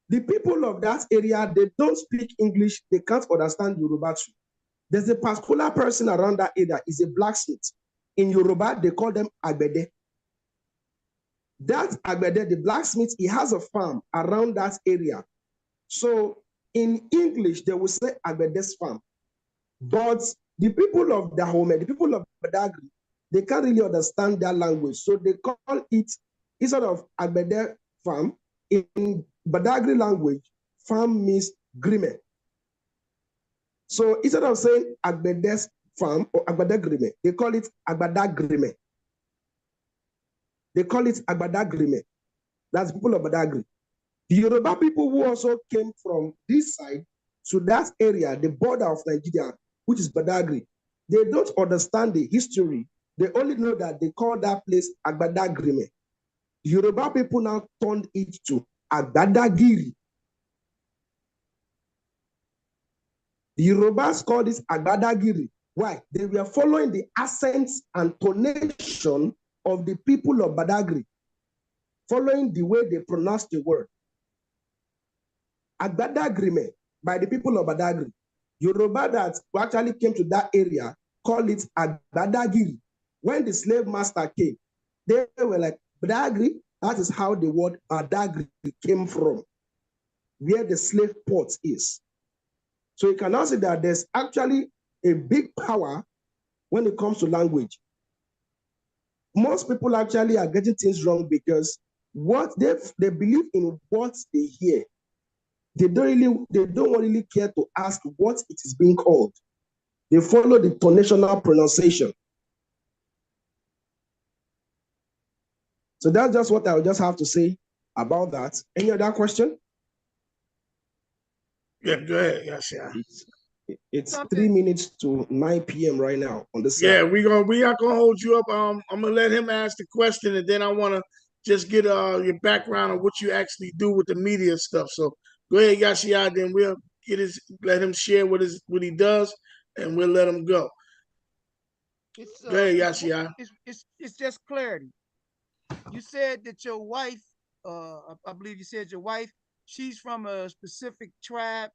The people of that area, they don't speak English, they can't understand Yoruba too. There's a particular person around that area, is a blacksmith. In Yoruba, they call them Agbede. That Agbede, the blacksmith, he has a farm around that area. So in English, they will say Agbede's farm. But the people of Dahomey, the people of Badagry, they can't really understand their language. So they call it, instead of Agbede farm, in Badagry language, farm means grime. So instead of saying Agbede's farm or Agbede grime, they call it Agbada grime. They call it Agbada grime. That's the people of Badagry. The Yoruba people who also came from this side to that area, the border of Nigeria, which is Badagry, they don't understand the history. They only know that they call that place Agbadagrime. The Yoruba people now turned it to Agbadagiri. The Yorubas call this Agbadagiri. Why? They were following the accents and tonation of the people of Badagry, following the way they pronounce the word. Agbadagrime by the people of Badagry. Yoruba that actually came to that area call it Agbadagiri. When the slave master came, they were like, Badagry, that is how the word Badagry came from, where the slave port is. So you can now see that there's actually a big power when it comes to language. Most people actually are getting things wrong because what they believe in what they hear. They don't really care to ask what it is being called. They follow the tonational pronunciation. So that's just what I would just have to say about that. Any other question? Yeah, go ahead. Yes, yeah. It's 3 minutes to 9 p.m. right now on this Yeah, side. we are gonna hold you up. I'm gonna let him ask the question, and then I want to just get your background on what you actually do with the media stuff. So go ahead, Yashia. Then we'll let him share what he does, and we'll let him go. Go ahead, Yashia. It's just clarity. You said that your wife, I believe you said your wife, she's from a specific tribe,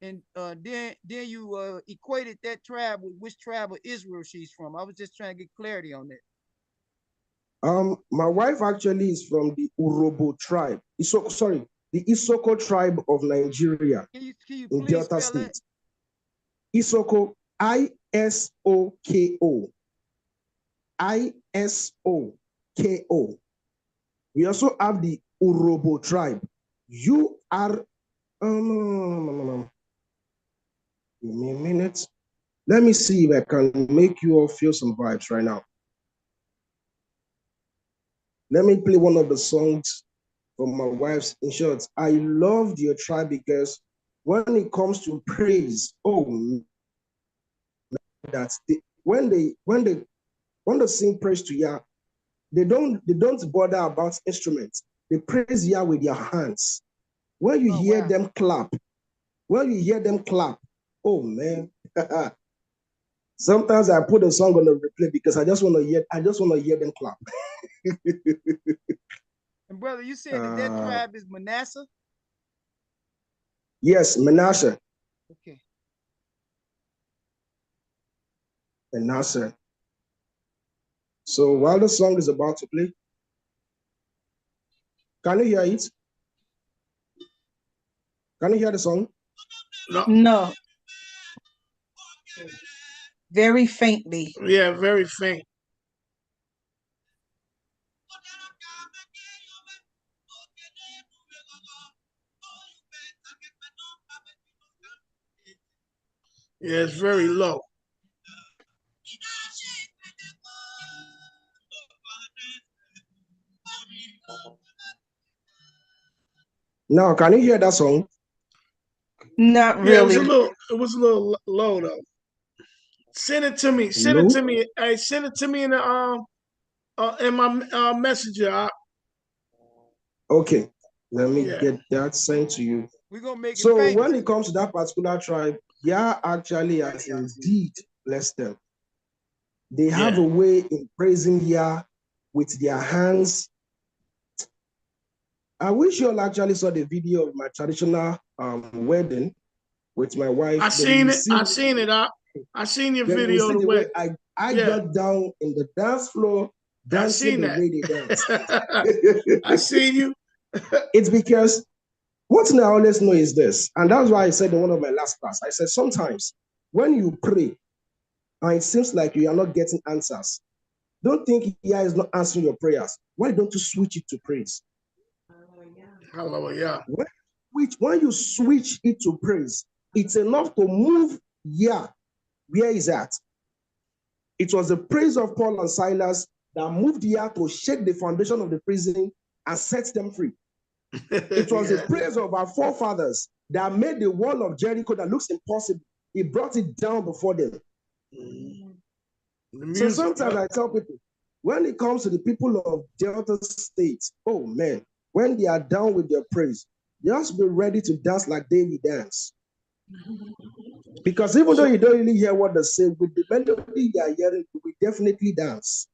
and then you equated that tribe with which tribe of Israel she's from. I was just trying to get clarity on that. My wife actually is from the Urobo tribe. The Isoko tribe of Nigeria. Can you in please Delta spell State. Isoko, Isoko. Isoko. We also have the Urobo tribe. Give me a minute. Let me see if I can make you all feel some vibes right now. Let me play one of the songs from my wife's. In short, I love your tribe because when it comes to praise, when they sing praise to Yah, they don't bother about instruments. They praise Yah with their hands. When you hear them clap, oh man. Sometimes I put a song on the replay because I just want to hear them clap. And brother, you said that tribe is Manasseh? Yes, Manasseh. Okay. Manasseh. So while the song is about to play, can you hear it? Can you hear the song? No. No. Very faintly. Yeah, very faint. Yeah, it's very low. Now, can you hear that song? Not Yeah, really. it was a little low though. Send it to me. Send it Low? to me. Hey, send it to me in my messenger. Okay, let me Yeah. get that sent to you. We're gonna make it So famous. when it comes to that particular tribe, Yah actually has indeed blessed them. They have Yeah. a way in praising Yah with their hands. I wish you all actually saw the video of my traditional wedding with my wife. I Then seen you it. see, I seen it. I seen your then you video see the the way. way I Yeah, got down in the dance floor, I dancing seen the that. way they dance. I seen you. It's because one thing I always know is this, and that's why I said in one of my last class, I said sometimes when you pray and it seems like you are not getting answers, don't think Yah is not answering your prayers. Why don't you switch it to praise? Hallelujah. When you switch it to praise, it's enough to move Yah where he's at. It was the praise of Paul and Silas that moved Yah to shake the foundation of the prison and set them free. It was the Yeah. praise of our forefathers that made the wall of Jericho that looks impossible. He brought it down before them. The So music. sometimes I tell people, when it comes to the people of Delta State, oh man, when they are down with their praise, you have to be ready to dance like David dance. Because even though you don't really hear what they say, with the melody you are hearing, we definitely dance.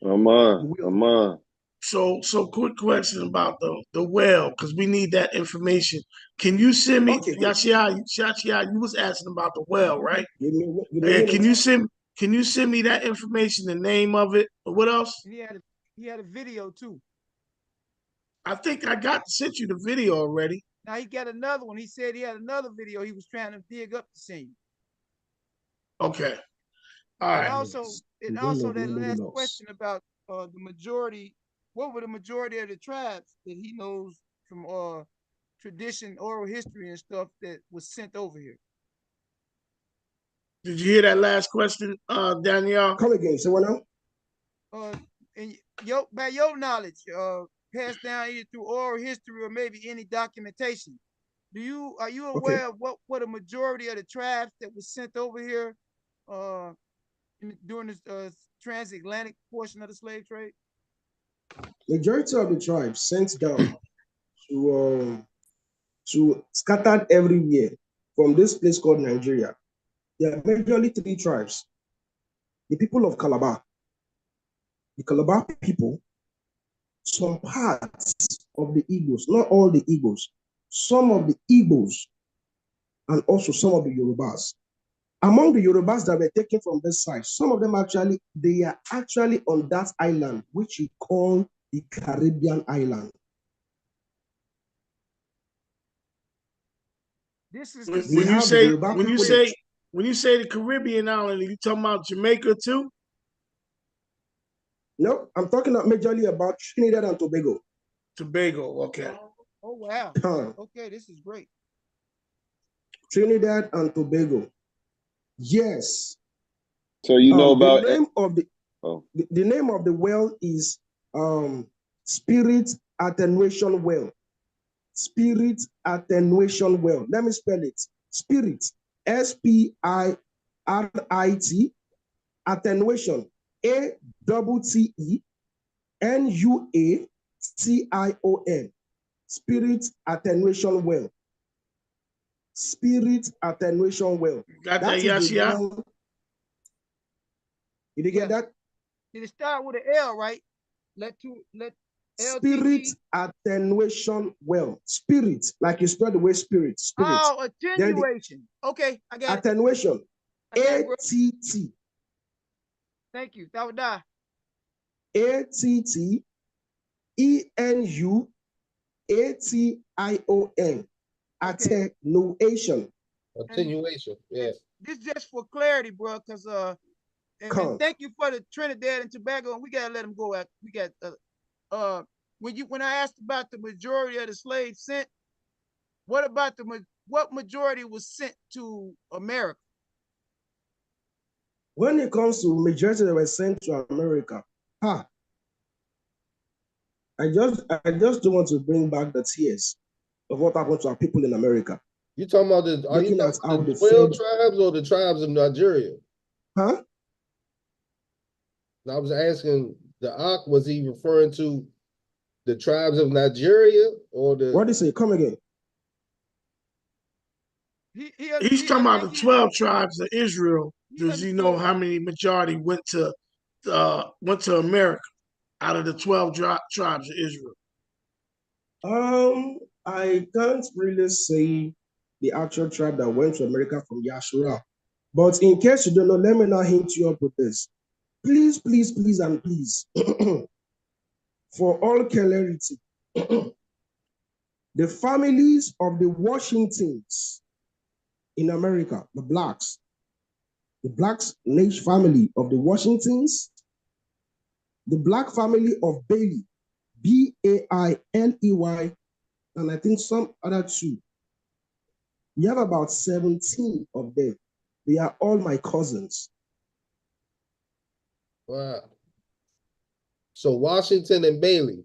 Come on. Come on. So quick question about the well, because we need that information. Can you send me Okay, good. Yashia, you was asking about the well, right? Give me a Yeah, minute. can you send me that information, the name of it? What else? And he had a video too. I think I got sent you the video already. Now he got another one. He said he had another video he was trying to dig up to send you. Okay. All And right. also that last question about the majority, what were the majority of the tribes that he knows from tradition, oral history and stuff that was sent over here? Did you hear that last question, Danielle? Come again. Say what now? And by your knowledge, passed down either through oral history or maybe any documentation. Are you Okay. aware of what a majority of the tribes that was sent over here during this transatlantic portion of the slave trade? Majority of the tribes sent down to scattered everywhere from this place called Nigeria. There are majorly three tribes. The people of Calabar, the Calabar people, some parts of the Igbos, not all the Igbos, some of the Igbos, and also some of the Yorubas. Among the Yorubas that were taken from this side, some of them they are actually on that island, which you call the Caribbean island. This is When, We when you have the say Yoruba when you people. say when you say the Caribbean island, you talking about Jamaica too? No, I'm talking majorly about Trinidad and Tobago. Tobago, okay. Oh wow. Okay, this is great. Trinidad and Tobago. Yes. So you know about the name of the well is Spirit Attenuation Well. Spirit Attenuation Well. Let me spell it. Spirit, Spirit, attenuation, Attenuation. Spirit Attenuation Well. Spirit Attenuation Well. Got that, Yashia? Well. Did you get that? Did it start with an L, right? Let Spirit Attenuation Well. Spirit, like you spell the word spirit. Spirit. Oh, attenuation. Okay, I got attenuation. ATT. Thank you. That would die. ATTENUATION. Attenuation. Attenuation. Yeah. This just for clarity, bro, because and thank you for the Trinidad and Tobago, and we gotta let them go. We got when I asked about the majority of the slaves sent, what about what majority was sent to America? When it comes to majority that were sent to America, I just don't want to bring back the tears of what happened to our people in America. You talking about the? Are you talking about the 12 tribes or the tribes of Nigeria? Huh? I was asking the Ak, was he referring to the tribes of Nigeria or the? What did he say? Come again. He's talking about the 12 tribes of Israel. Does he know how many majority went to America out of the 12 tribes of Israel? I can't really say the actual tribe that went to America from Yashara. But in case you don't know, let me now hint you up with this. Please, please, please, and please, for all clarity, the families of the Washingtons in America, the blacks Nation family of the Washingtons, the black family of Bailey, Bailey, and I think some other two. We have about 17 of them. They are all my cousins. Wow. So Washington and Bailey.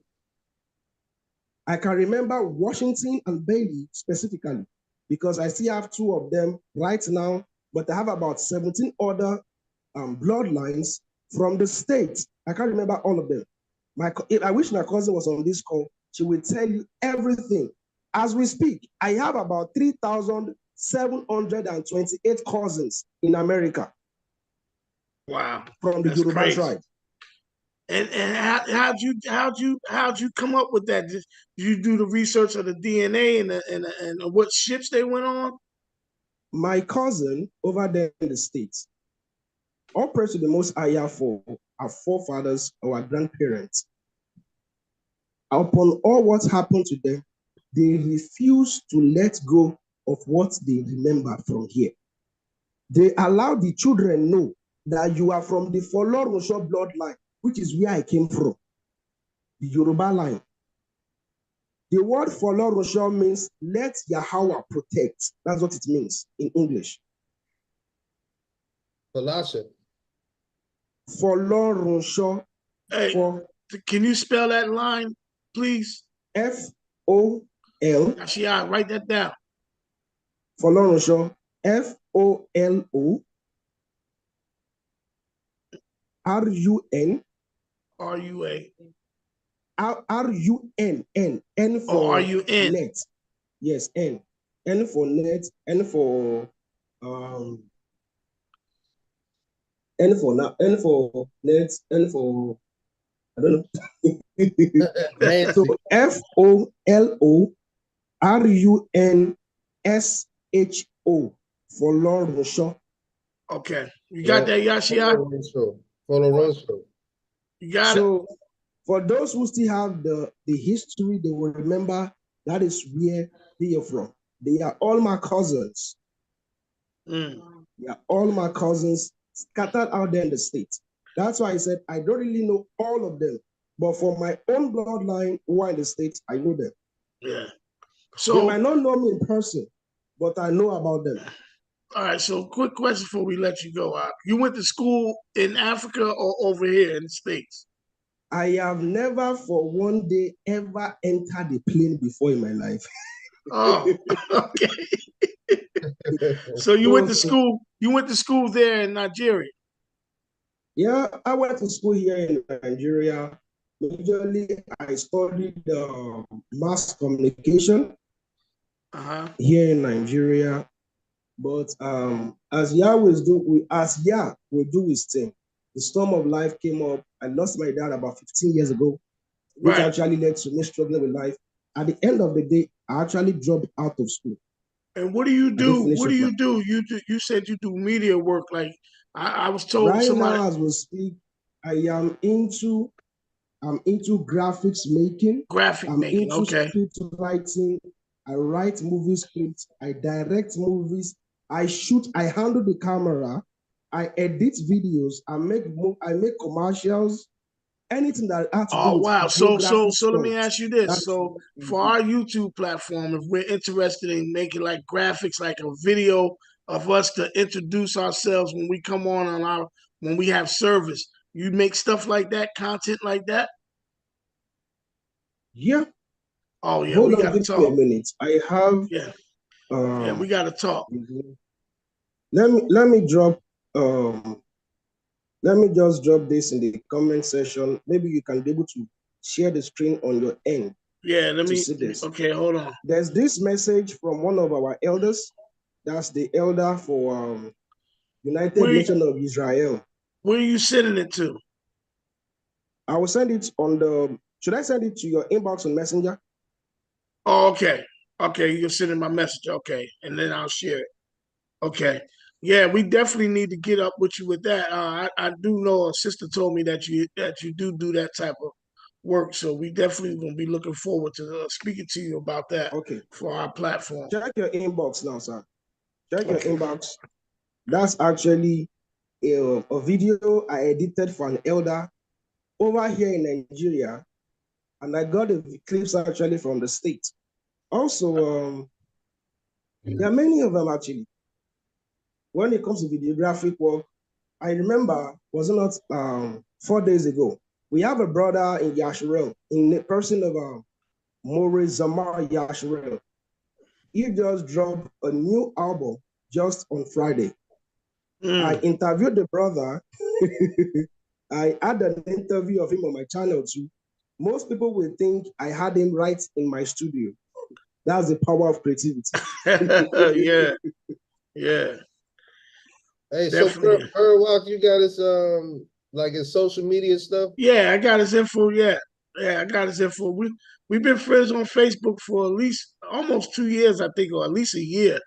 I can remember Washington and Bailey specifically because I still have two of them right now, but I have about 17 other bloodlines from the States. I can't remember all of them. I wish my cousin was on this call. She will tell you everything. As we speak, I have about 3,728 cousins in America. Wow. From the Yoruba tribe. And how'd you come up with that? Did you do the research of the DNA and what ships they went on? My cousin over there in the States, all praise to the Most High for our forefathers, our grandparents. Upon all what happened to them, they refuse to let go of what they remember from here. They allow the children know that you are from the Folorosho bloodline, which is where I came from, the Yoruba line. The word Folorosho means let Yahweh protect. That's what it means in English. Folorosho. Hey, can you spell that line, please? F-O-L. Yeah, write that down. Folorosho. F-O-L-O. R-U-N. R-U-A. R-U-N. N for R-U-N. net. Yes, N. N for net. N for net. N for I don't know. So F-O-L-O-R-U-N-S-H-O for Lord Rosho. Okay, you got that, Yashia? You got it. For those who still have the history, they will remember that is where they are from. They are all my cousins. They are all my cousins scattered out there in the States. That's why I said I don't really know all of them. But for my own bloodline who are in the States, I know them. Yeah. So they might not know me in person, but I know about them. All right, so quick question before we let you go. You went to school in Africa or over here in the States? I have never for one day ever entered a plane before in my life. Oh, okay. So you went to school there in Nigeria? Yeah, I went to school here in Nigeria. Majorly, I studied mass communication here in Nigeria. But as Yah will do his thing, the storm of life came up. I lost my dad about 15 years ago, which actually led to me struggling with life. At the end of the day, I actually dropped out of school. And what do you do? What do you do? You said you do media work. Like I was told right now as we speak, I'm into graphics making. I'm into script writing. I write movie scripts, I direct movies, I shoot, I handle the camera, I edit videos, I make commercials, anything that has to do Oh with wow. videography So let me stuff. ask you this. That's So what I for do. our YouTube platform, if we're interested in making like graphics, like a video of us to introduce ourselves when we come on our when we have service, you make stuff like that, content like that? Yeah, Oh yeah, hold we on, gotta give me a talk. minute. I have Yeah, yeah, we um gotta talk. let me drop let me just drop this in the comment section. Maybe you can be able to share the screen on your end Yeah, to see this. okay, hold on. There's this message from one of our elders. That's the elder for United Where Nation of Israel. where are you sending it to? I will send it on the. Should I send it to your inbox on Messenger? Oh, okay. Okay, you can send in my message. Okay, and then I'll share it. Okay. Yeah, we definitely need to get up with you with that. I do know a sister told me that you do that type of work, so we definitely gonna be looking forward to speaking to you about that Okay. for our platform. Check your inbox now, sir. Check your Okay. inbox. That's actually a video I edited for an elder over here in Nigeria, and I got the clips actually from the state. Also, there are many of them actually. When it comes to videographic work, I remember, was it not 4 days ago? We have a brother in Yasharel, in the person of Maurice Zamar Yasharel. He just dropped a new album just on Friday. I interviewed the brother. I had an interview of him on my channel too. Most people will think I had him right in my studio. That's the power of creativity. Yeah, yeah, Hey, so definitely. Walk, you got his like his social media stuff? Yeah, I got his info. Yeah, yeah, I got his info. We've been friends on Facebook for at least almost 2 years, I think, or at least a year.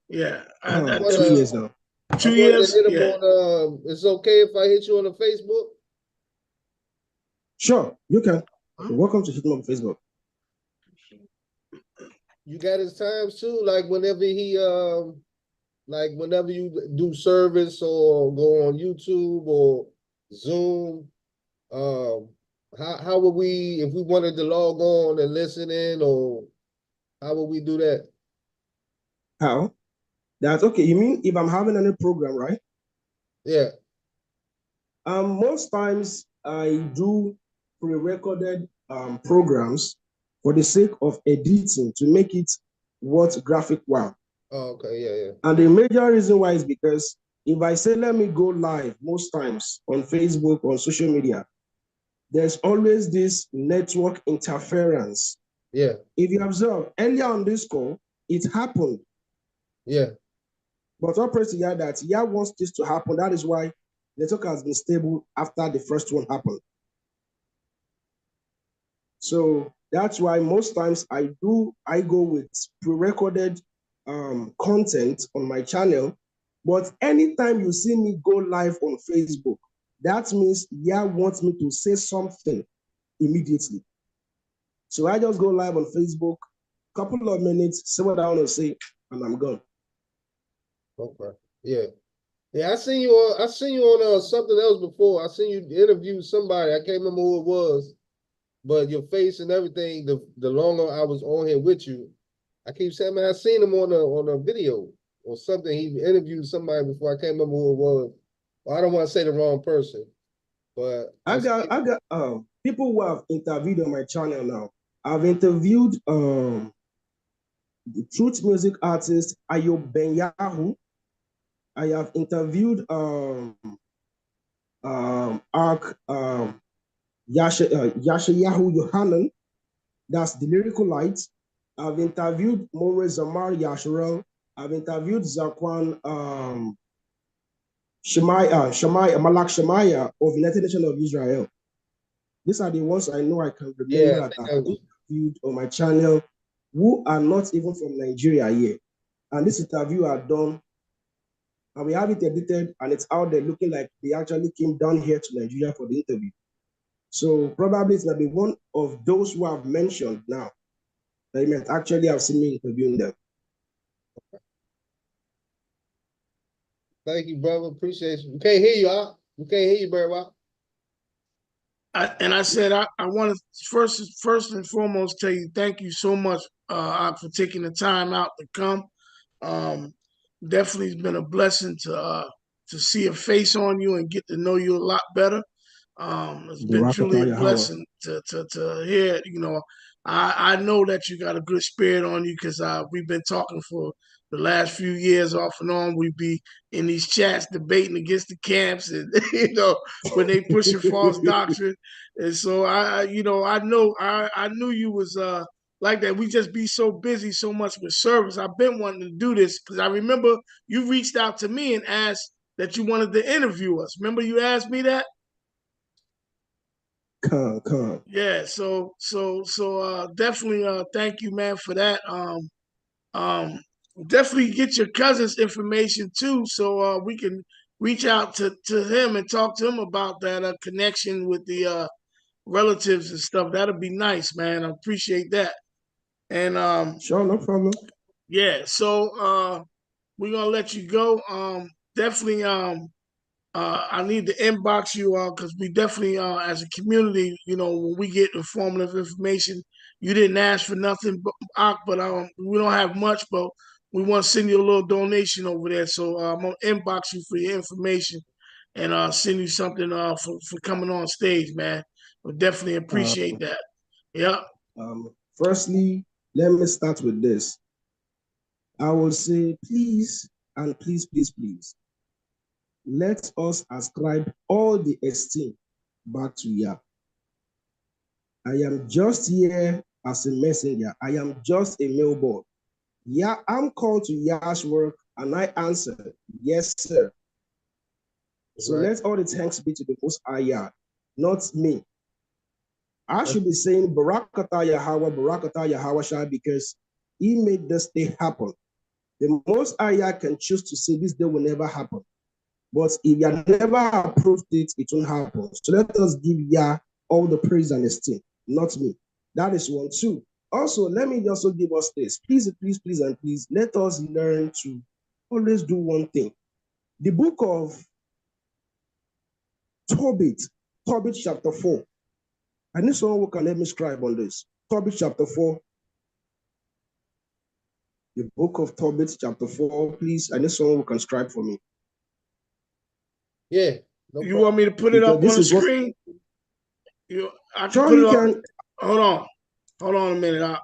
Yeah, I Two two years now. I two wanted to years. hit him Yeah. on it's okay if I hit you on the Facebook? Sure, you can. You're welcome to hit me on Facebook. You got his times too, like whenever like whenever you do service or go on YouTube or Zoom, um, how would we if we wanted to log on and listen in, or how would we do that? How? That's okay. You mean if I'm having any program, right? Yeah. Most times I do pre-recorded programs for the sake of editing to make it what graphic wow. Oh, okay, yeah. And the major reason why is because if I say let me go live most times on Facebook, on social media, there's always this network interference. Yeah. If you observe earlier on this call, it happened. Yeah. But all praise to Yah that Yah wants this to happen. That is why the network has been stable after the first one happened. So that's why most times I go with pre-recorded content on my channel. But anytime you see me go live on Facebook, that means Yah wants me to say something immediately. So I just go live on Facebook, couple of minutes, say what I want to say, and I'm gone. Okay. Yeah. Yeah, I seen you on something else before. I seen you interview somebody. I can't remember who it was, but your face and everything, the longer I was on here with you, I keep saying, man, I seen him on a video or something. He interviewed somebody before. I can't remember who it was. Well, I don't want to say the wrong person, but I got people who have interviewed on my channel now. I've interviewed the truth music artist Ayob Benyahu. I have interviewed Ark Yashayahu Yohanan, that's the lyrical light. I've interviewed More Zamar Yasharel. I've interviewed Zakwan Malak Shemaiah of United Nation of Israel. These are the ones I know I can remember yeah, that I've interviewed on my channel who are not even from Nigeria yet. And this interview are done, and we have it edited, and it's out there looking like they actually came down here to Nigeria for the interview. So probably it's going to be one of those who I've mentioned now. Amen. Actually, I've seen me interviewing them. Thank you, brother. Appreciate you. We can't hear you, Op. We can't hear you very well. I said I want to first and foremost tell you thank you so much for taking the time out to come. Definitely has been a blessing to see a face on you and get to know you a lot better. It's been truly a blessing to hear. You know, I know that you got a good spirit on you because we've been talking for the last few years off and on. We be in these chats debating against the camps, and you know when they pushing false doctrine. And so I knew you was like that. We just be so busy so much with service. I've been wanting to do this because I remember you reached out to me and asked that you wanted to interview us. Remember you asked me that? Come. Yeah, so definitely thank you, man, for that. Um definitely get your cousin's information too, so we can reach out to him and talk to him about that connection with the relatives and stuff. That'll be nice, man. I appreciate that. And sure, no problem. yeah, so we're gonna let you go. Definitely I need to inbox you because we definitely, as a community, you know, when we get informative information, you didn't ask for nothing, but we don't have much, but we want to send you a little donation over there. So I'm gonna inbox you for your information and send you something for coming on stage, man. We definitely appreciate that. Yeah. Firstly, let me start with this. I will say, please, and please, let us ascribe all the esteem back to Yah. I am just here as a messenger. I am just a mailboy. Yeah, I'm called to Yah's work, and I answer, yes, sir. So let all the thanks be to the Most High Yah, not me. I should be saying Barakatah Yahweh because he made this day happen. The Most High Yah can choose to say this day will never happen. But if Yah never approved it, it won't happen. So let us give Yah all the praise and esteem, not me. That is 1, 2. Also, let me also give us this. Please, let us learn to always do one thing. The book of Tobit chapter 4. I need someone who can let me scribe on this. Tobit chapter 4. The book of Tobit chapter 4, please. I need someone who can scribe for me. Yeah. No you problem. Want me to put it up on the screen? I can put it up. Hold on a minute.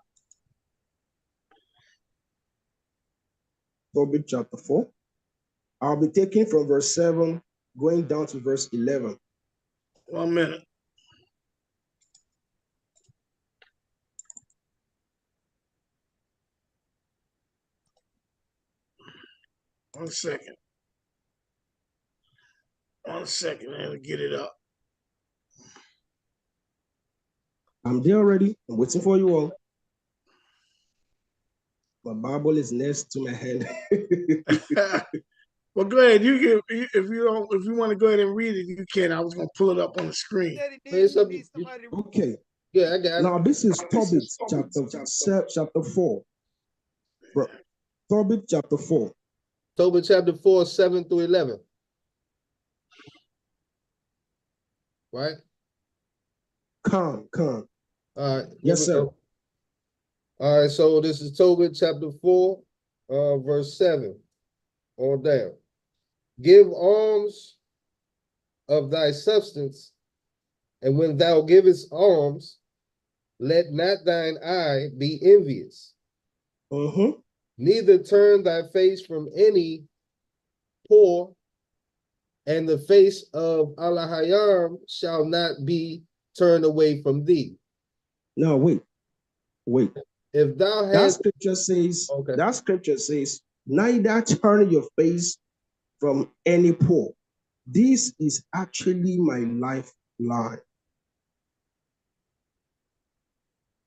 Tobit chapter 4. I'll be taking from verse 7 going down to verse 11. 1 minute. One second. Let me get it up. I'm there already. I'm waiting for you all. My Bible is next to my hand. Well, go ahead. You can, if you want to go ahead and read it, you can. I was gonna pull it up on the screen. Okay. Yeah, I got it. Now this is Tobit chapter 4. Tobit chapter 4. Tobit chapter 4, 7 through 11. Right? Come. All right. Yes, sir. Go. All right, so this is Tobit chapter 4, verse 7 on down. Give alms of thy substance, and when thou givest alms, let not thine eye be envious. Neither turn thy face from any poor, and the face of Allahayam shall not be turned away from thee. No, wait. If thou hast, that scripture says, neither turn your face from any poor. This is actually my lifeline.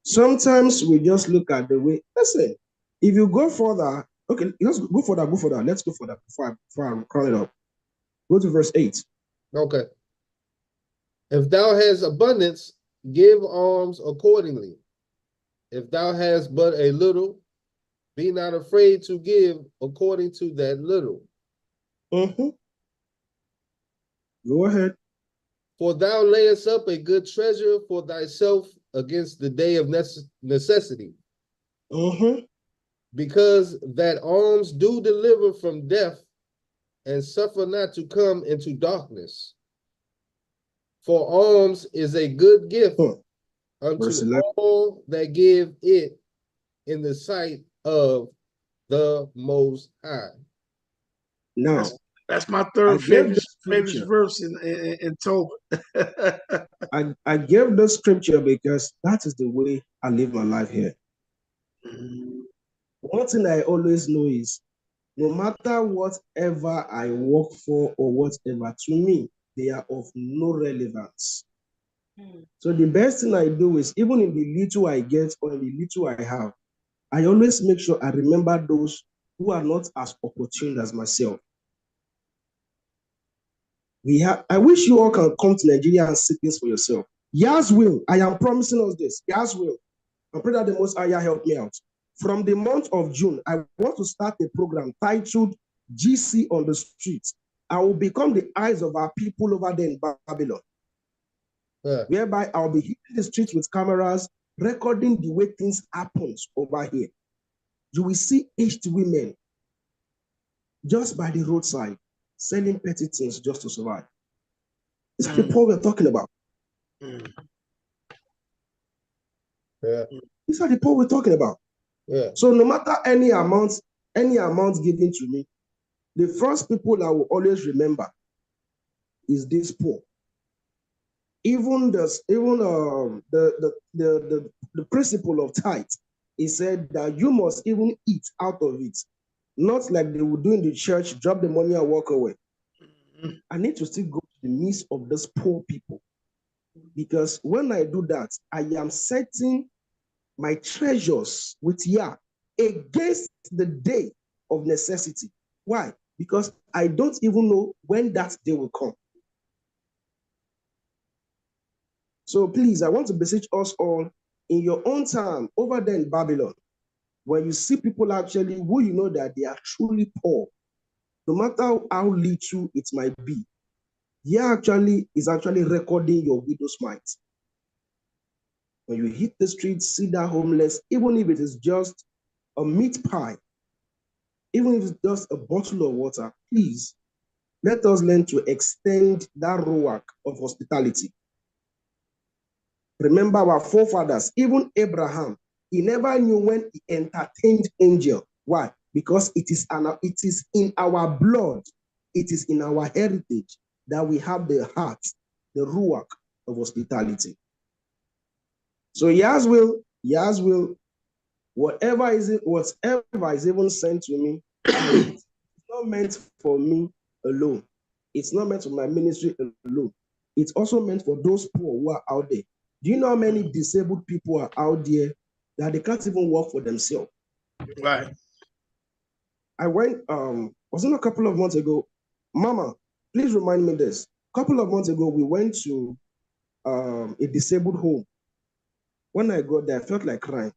Sometimes we just look at the way, listen, if you go further, okay, let's go further. Let's go further before I crown it up. Go to verse 8. Okay. If thou hast abundance, give alms accordingly. If thou hast but a little, be not afraid to give according to that little. Go ahead. For thou layest up a good treasure for thyself against the day of necessity. Because that alms do deliver from death, and suffer not to come into darkness. For alms is a good gift unto all that give it in the sight of the Most High. Now, that's my third favorite verse in Tobit. I gave the scripture because that is the way I live my life here. One thing I always know is no matter whatever I work for or whatever, to me, they are of no relevance. So the best thing I do is, even in the little I get or in the little I have, I always make sure I remember those who are not as opportune as myself. I wish you all can come to Nigeria and see things for yourself. Yah's will, I am promising us this. Yah's will. I pray that the Most High help me out. From the month of June, I want to start a program titled GC on the Streets. I will become the eyes of our people over there in Babylon. Whereby I'll be hitting the streets with cameras, recording the way things happen over here. You will see aged women just by the roadside, selling petty things just to survive. These are the poor we're talking about. These are the poor we're talking about. So no matter any amount given to me, the first people I will always remember is this poor. Even the principle of tithe, he said that you must even eat out of it, not like they would do in the church, drop the money and walk away. I need to still go to the midst of those poor people, because when I do that, I am setting my treasures with Yah against the day of necessity. Why? Because I don't even know when that day will come. So please, I want to beseech us all, in your own time, over there in Babylon, when you see people actually who you know that they are truly poor, no matter how little it might be, Yah is actually recording your widow's mite. When you hit the streets, see that homeless, even if it is just a meat pie, even if it's just a bottle of water, please, let us learn to extend that ruach of hospitality. Remember our forefathers, even Abraham, he never knew when he entertained angel. Why? Because it is in our blood, it is in our heritage that we have the heart, the ruach of hospitality. So Yah's will, whatever is even sent to me, it's not meant for me alone. It's not meant for my ministry alone. It's also meant for those poor who are out there. Do you know how many disabled people are out there that they can't even work for themselves? Right. I went, wasn't a couple of months ago, Mama, please remind me this. A couple of months ago, we went to a disabled home. When I got there, I felt like crying.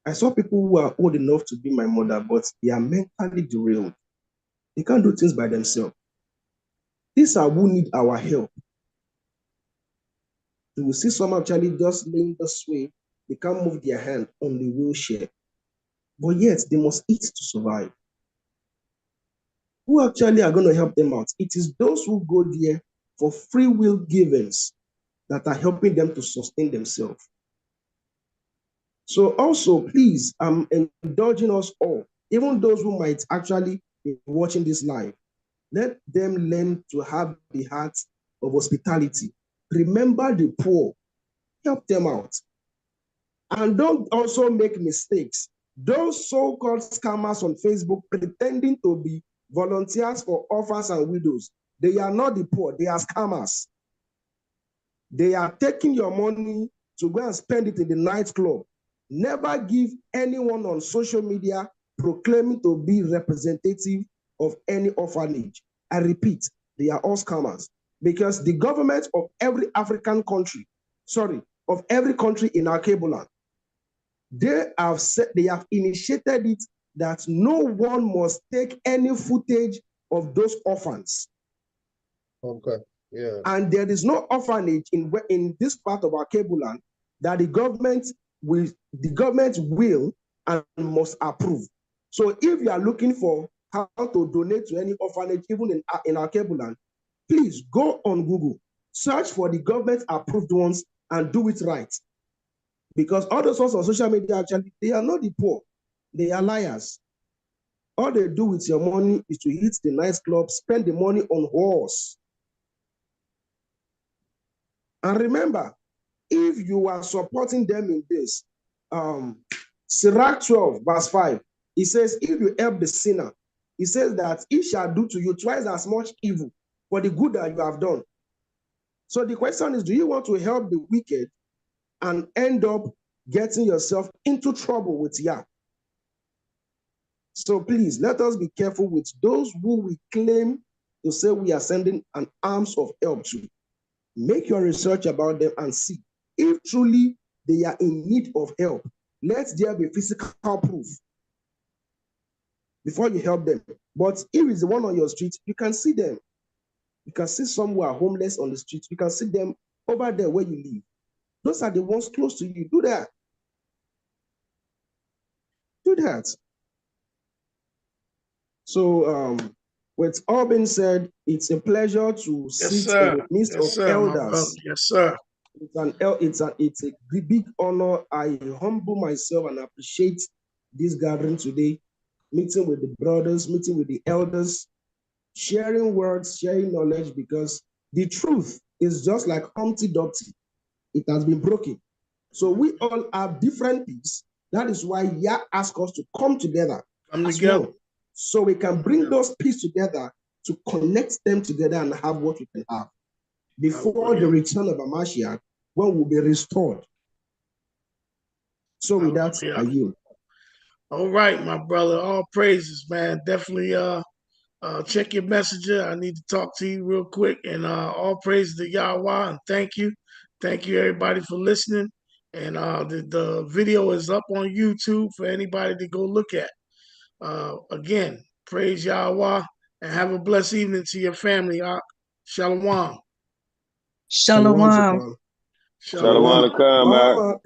I saw people who are old enough to be my mother, but they are mentally derailed. They can't do things by themselves. These are who need our help. You will see some actually just laying this way. They can't move their hand on the wheelchair. But yet, they must eat to survive. Who actually are going to help them out? It is those who go there for free will givings that are helping them to sustain themselves. So also, please, I'm indulging us all, even those who might actually be watching this live, let them learn to have the heart of hospitality. Remember the poor, help them out. And don't also make mistakes. Those so-called scammers on Facebook pretending to be volunteers for orphans and widows, they are not the poor, they are scammers. They are taking your money to go and spend it in the nightclub. Never give anyone on social media proclaiming to be representative of any orphanage. I repeat, they are all scammers, because the government of every African country, of every country in our cableland, They have said, they have initiated it that no one must take any footage of those orphans. Okay. Yeah. And there is no orphanage in this part of our Cable Land that the government will and must approve. So if you are looking for how to donate to any orphanage, even in our Cable Land, please go on Google, search for the government approved ones and do it right. Because all those ones on social media, actually, they are not the poor. They are liars. All they do with your money is to hit the nice club, spend the money on horse. And remember, if you are supporting them in this, Sirach 12, verse 5, it says, if you help the sinner, it says that he shall do to you twice as much evil for the good that you have done. So the question is, do you want to help the wicked and end up getting yourself into trouble with Yah? So please, let us be careful with those who we claim to say we are sending an arms of help to. Make your research about them and see if truly they are in need of help. Let there be physical proof before you help them. But if it's the one on your street, you can see them. You can see some who are homeless on the street. You can see them over there where you live. Those are the ones close to you. Do that. Do that. So with all being said, it's a pleasure to sit in the midst of elders. Yes, sir. It's a big honor. I humble myself and appreciate this gathering today, meeting with the brothers, meeting with the elders, sharing words, sharing knowledge, because the truth is just like Humpty Dumpty. It has been broken. So we all have different things. That is why Yah asked us to come together as one, so we can bring those pieces together to connect them together and have what we can have before the return of Mashiach, when we'll be restored. So with that, I yield. All right, my brother. All praises, man. Definitely check your messenger. I need to talk to you real quick. And all praises to Yahweh, and thank you. Thank you, everybody, for listening. And the video is up on YouTube for anybody to go look at. Again, praise Yahweh, and have a blessed evening to your family. Shalom. Shalom. Shalom alaikum.